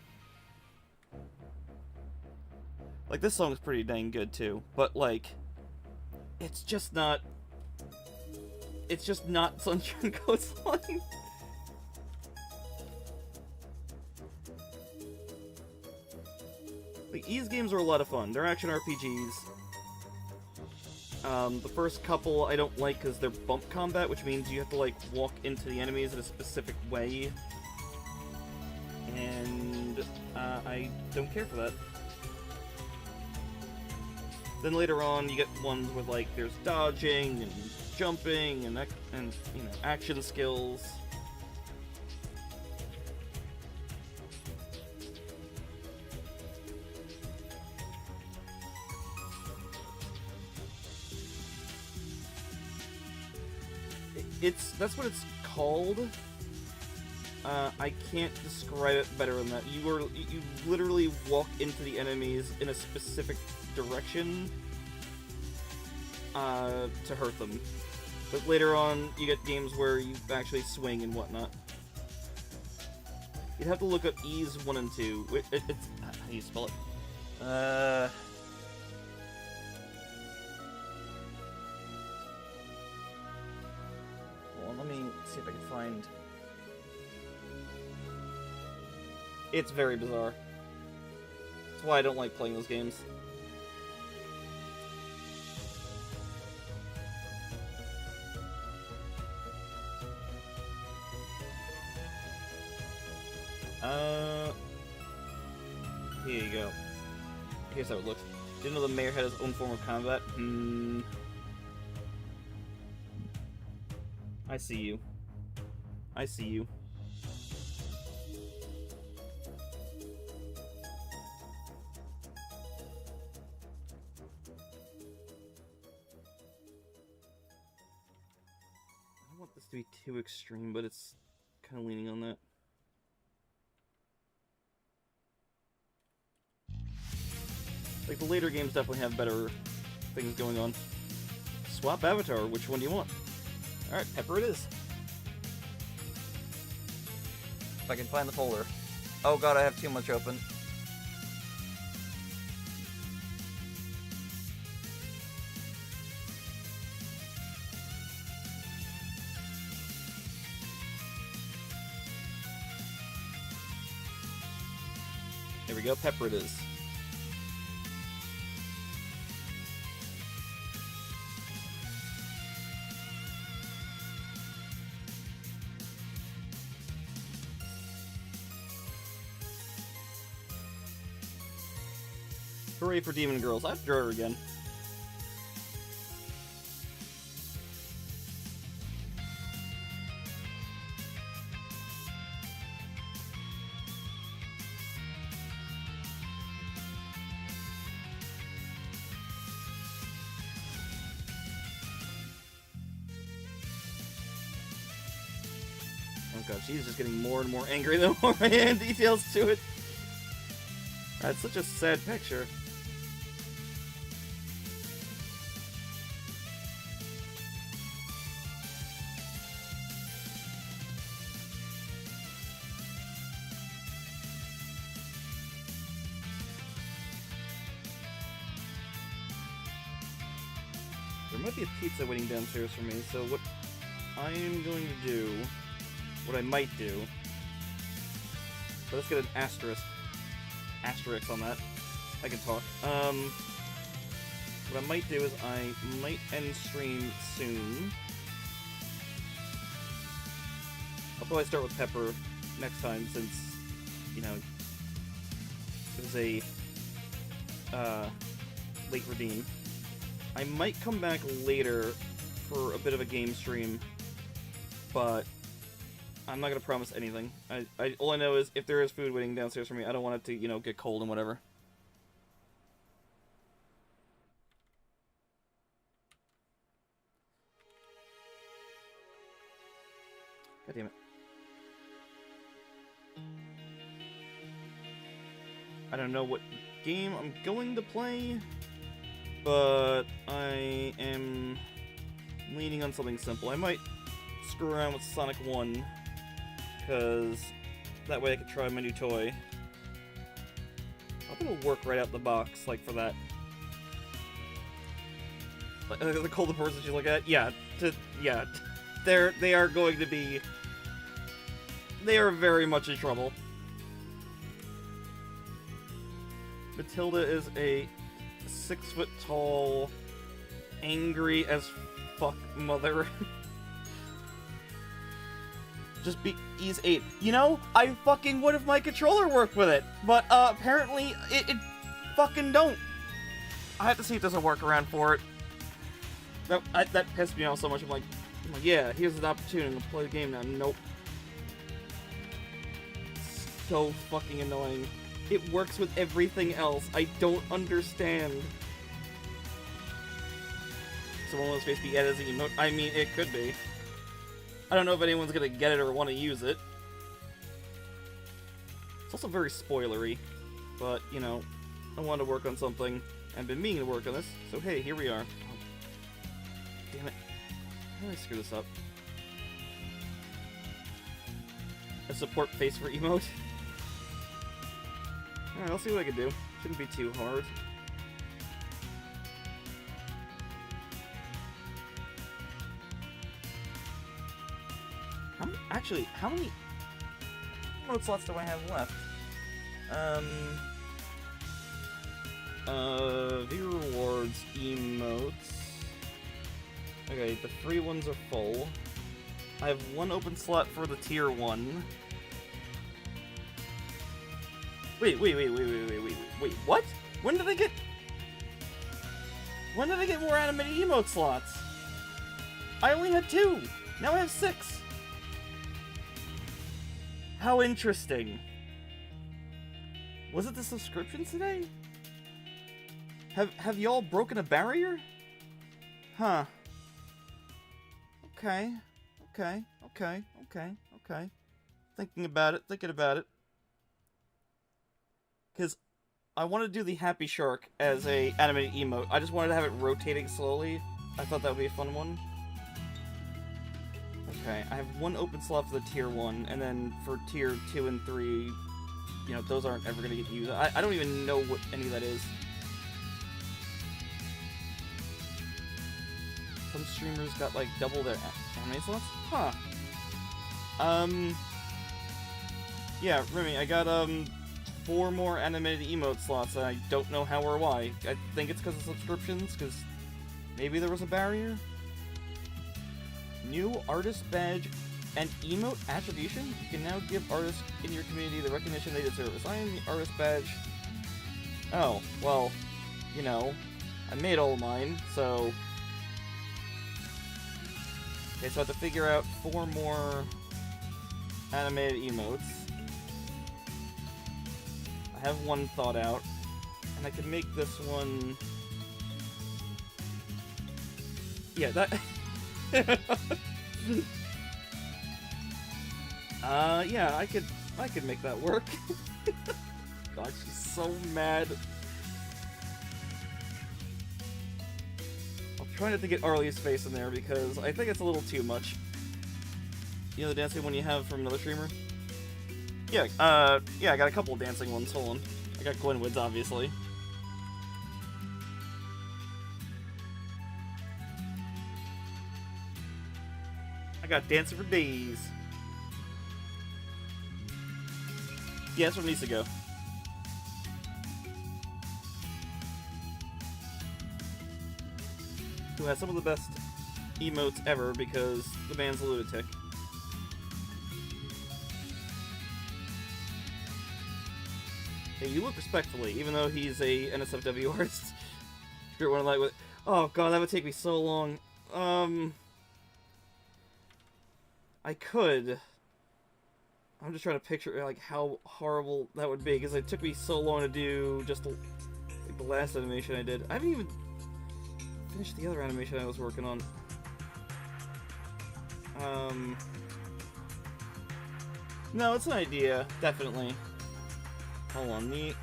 Like, this song's pretty dang good too, but like, it's just not Sunshine Coastline. Like, these games are a lot of fun. They're action RPGs. The first couple I don't like because they're bump combat, which means you have to, like, walk into the enemies in a specific way. And, I don't care for that. Then later on, you get ones with, like, there's dodging and jumping and you know, action skills. That's what it's called. I can't describe it better than that. You literally walk into the enemies in a specific direction to hurt them. But later on, you get games where you actually swing and whatnot. You'd have to look up Ys 1 and 2. It's how do you spell it? Let me see if I can find... It's very bizarre. That's why I don't like playing those games. Here you go. Here's how it looks. Didn't know the mayor had his own form of combat? I see you. I see you. I don't want this to be too extreme, but it's kind of leaning on that. Like, the later games definitely have better things going on. Swap avatar, which one do you want? Alright, Pepper it is. If I can find the folder. Oh god, I have too much open. There we go, Pepper it is. Hooray for Demon Girls. I have to draw her again. Oh god, she's just getting more and more angry the more I add details to it. That's such a sad picture. There might be a pizza waiting downstairs for me, so what I am going to do, what I might do, So let's get an asterisk on that. I can talk. What I might do is I might end stream soon. I'll probably start with Pepper next time since, you know, it was a late redeem. I might come back later for a bit of a game stream, but I'm not gonna promise anything. All I know is if there is food waiting downstairs for me, I don't want it to, you know, get cold and whatever. God damn it. I don't know what game I'm going to play, but I am leaning on something simple. I might screw around with Sonic 1, because that way I could try my new toy. I think it'll work right out the box, like, for that. The colder person she's looking at? Yeah, they are going to be... They are very much in trouble. Matilda is a 6-foot-tall, angry as fuck mother. Just be ease 8. You know, I fucking would if my controller worked with it, but apparently it fucking don't. I have to see if there's a workaround for it. That pissed me off so much. I'm like, yeah, here's an opportunity to play the game now. Nope. So fucking annoying. It works with everything else. I don't understand. So won't his face be added as an emote? I mean, it could be. I don't know if anyone's gonna get it or want to use it. It's also very spoilery, but, you know, I wanted to work on something. I've been meaning to work on this, so hey, here we are. Oh, damn it. How did I screw this up? A support face for emote? Alright, I'll see what I can do. Shouldn't be too hard. How many emote slots do I have left? Viewer rewards, emotes. Okay, the free ones are full. I have one open slot for the tier 1. Wait, what? When did I get more animated emote slots? I only had 2! Now I have 6! How interesting. Was it the subscriptions today? Have y'all broken a barrier? Huh. Okay. Thinking about it. Because I want to do the Happy Shark as a animated emote. I just wanted to have it rotating slowly. I thought that would be a fun one. Okay, I have one open slot for the tier 1, and then for tier 2 and 3, you know, those aren't ever going to get used. I don't even know what any of that is. Some streamers got, like, double their anime slots? Huh. Yeah, Remy, I got, 4 more animated emote slots, and I don't know how or why. I think it's because of subscriptions, because maybe there was a barrier? New artist badge and emote attribution? You can now give artists in your community the recognition they deserve. Assign the artist badge. Oh, well, you know, I made all mine, so... Okay, so I have to figure out 4 more animated emotes. I have one thought out, and I can make this one... Yeah, that... yeah, I could make that work. God, she's so mad. I'll try not to get Arlie's face in there because I think it's a little too much. You know the dancing one you have from another streamer? Yeah, yeah, I got a couple of dancing ones. Hold on. I got Gwenwood's, obviously. I got dancing for days. Yeah, that's where it needs to go. Who has some of the best emotes ever because the man's a lunatic. Hey, you look respectfully, even though he's a NSFW artist. If you're one of like with, oh god, that would take me so long. I could. I'm just trying to picture like how horrible that would be because it took me so long to do just like the last animation I did. I haven't even finished the other animation I was working on. No, it's an idea, definitely. Hold on, the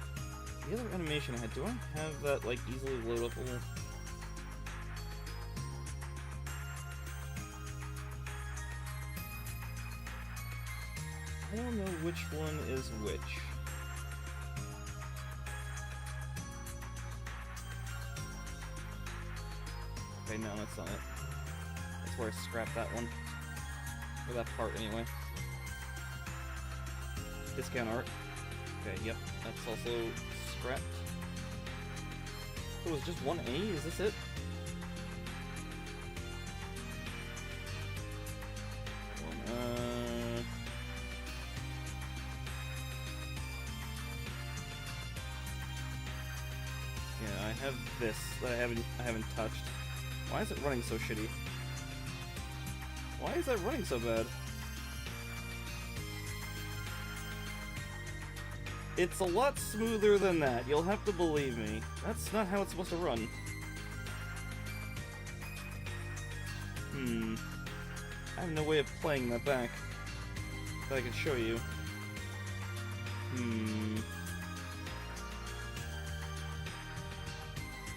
other animation I had, do I have that, like, easily loadable? I don't know which one is which. Okay, no, that's not it. That's where I scrapped that one. Or that part, anyway. Discount art. Okay, yep, that's also scrapped. Oh, it was just one A? Is this it? Yeah, I have this that I haven't touched. Why is it running so shitty? Why is that running so bad? It's a lot smoother than that, you'll have to believe me. That's not how it's supposed to run. I have no way of playing that back that I can show you.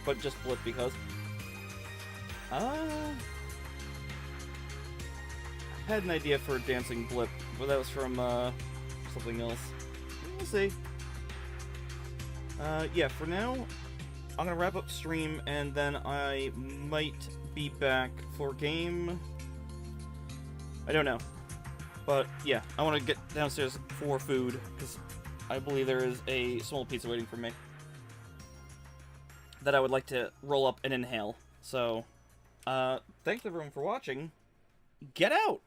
But just blip because... I had an idea for a dancing blip, but that was from, something else. We'll see. Yeah, for now, I'm gonna wrap up stream, and then I might be back for game... I don't know. But, yeah, I want to get downstairs for food, because I believe there is a small pizza waiting for me that I would like to roll up and inhale. So, thanks everyone for watching. Get out!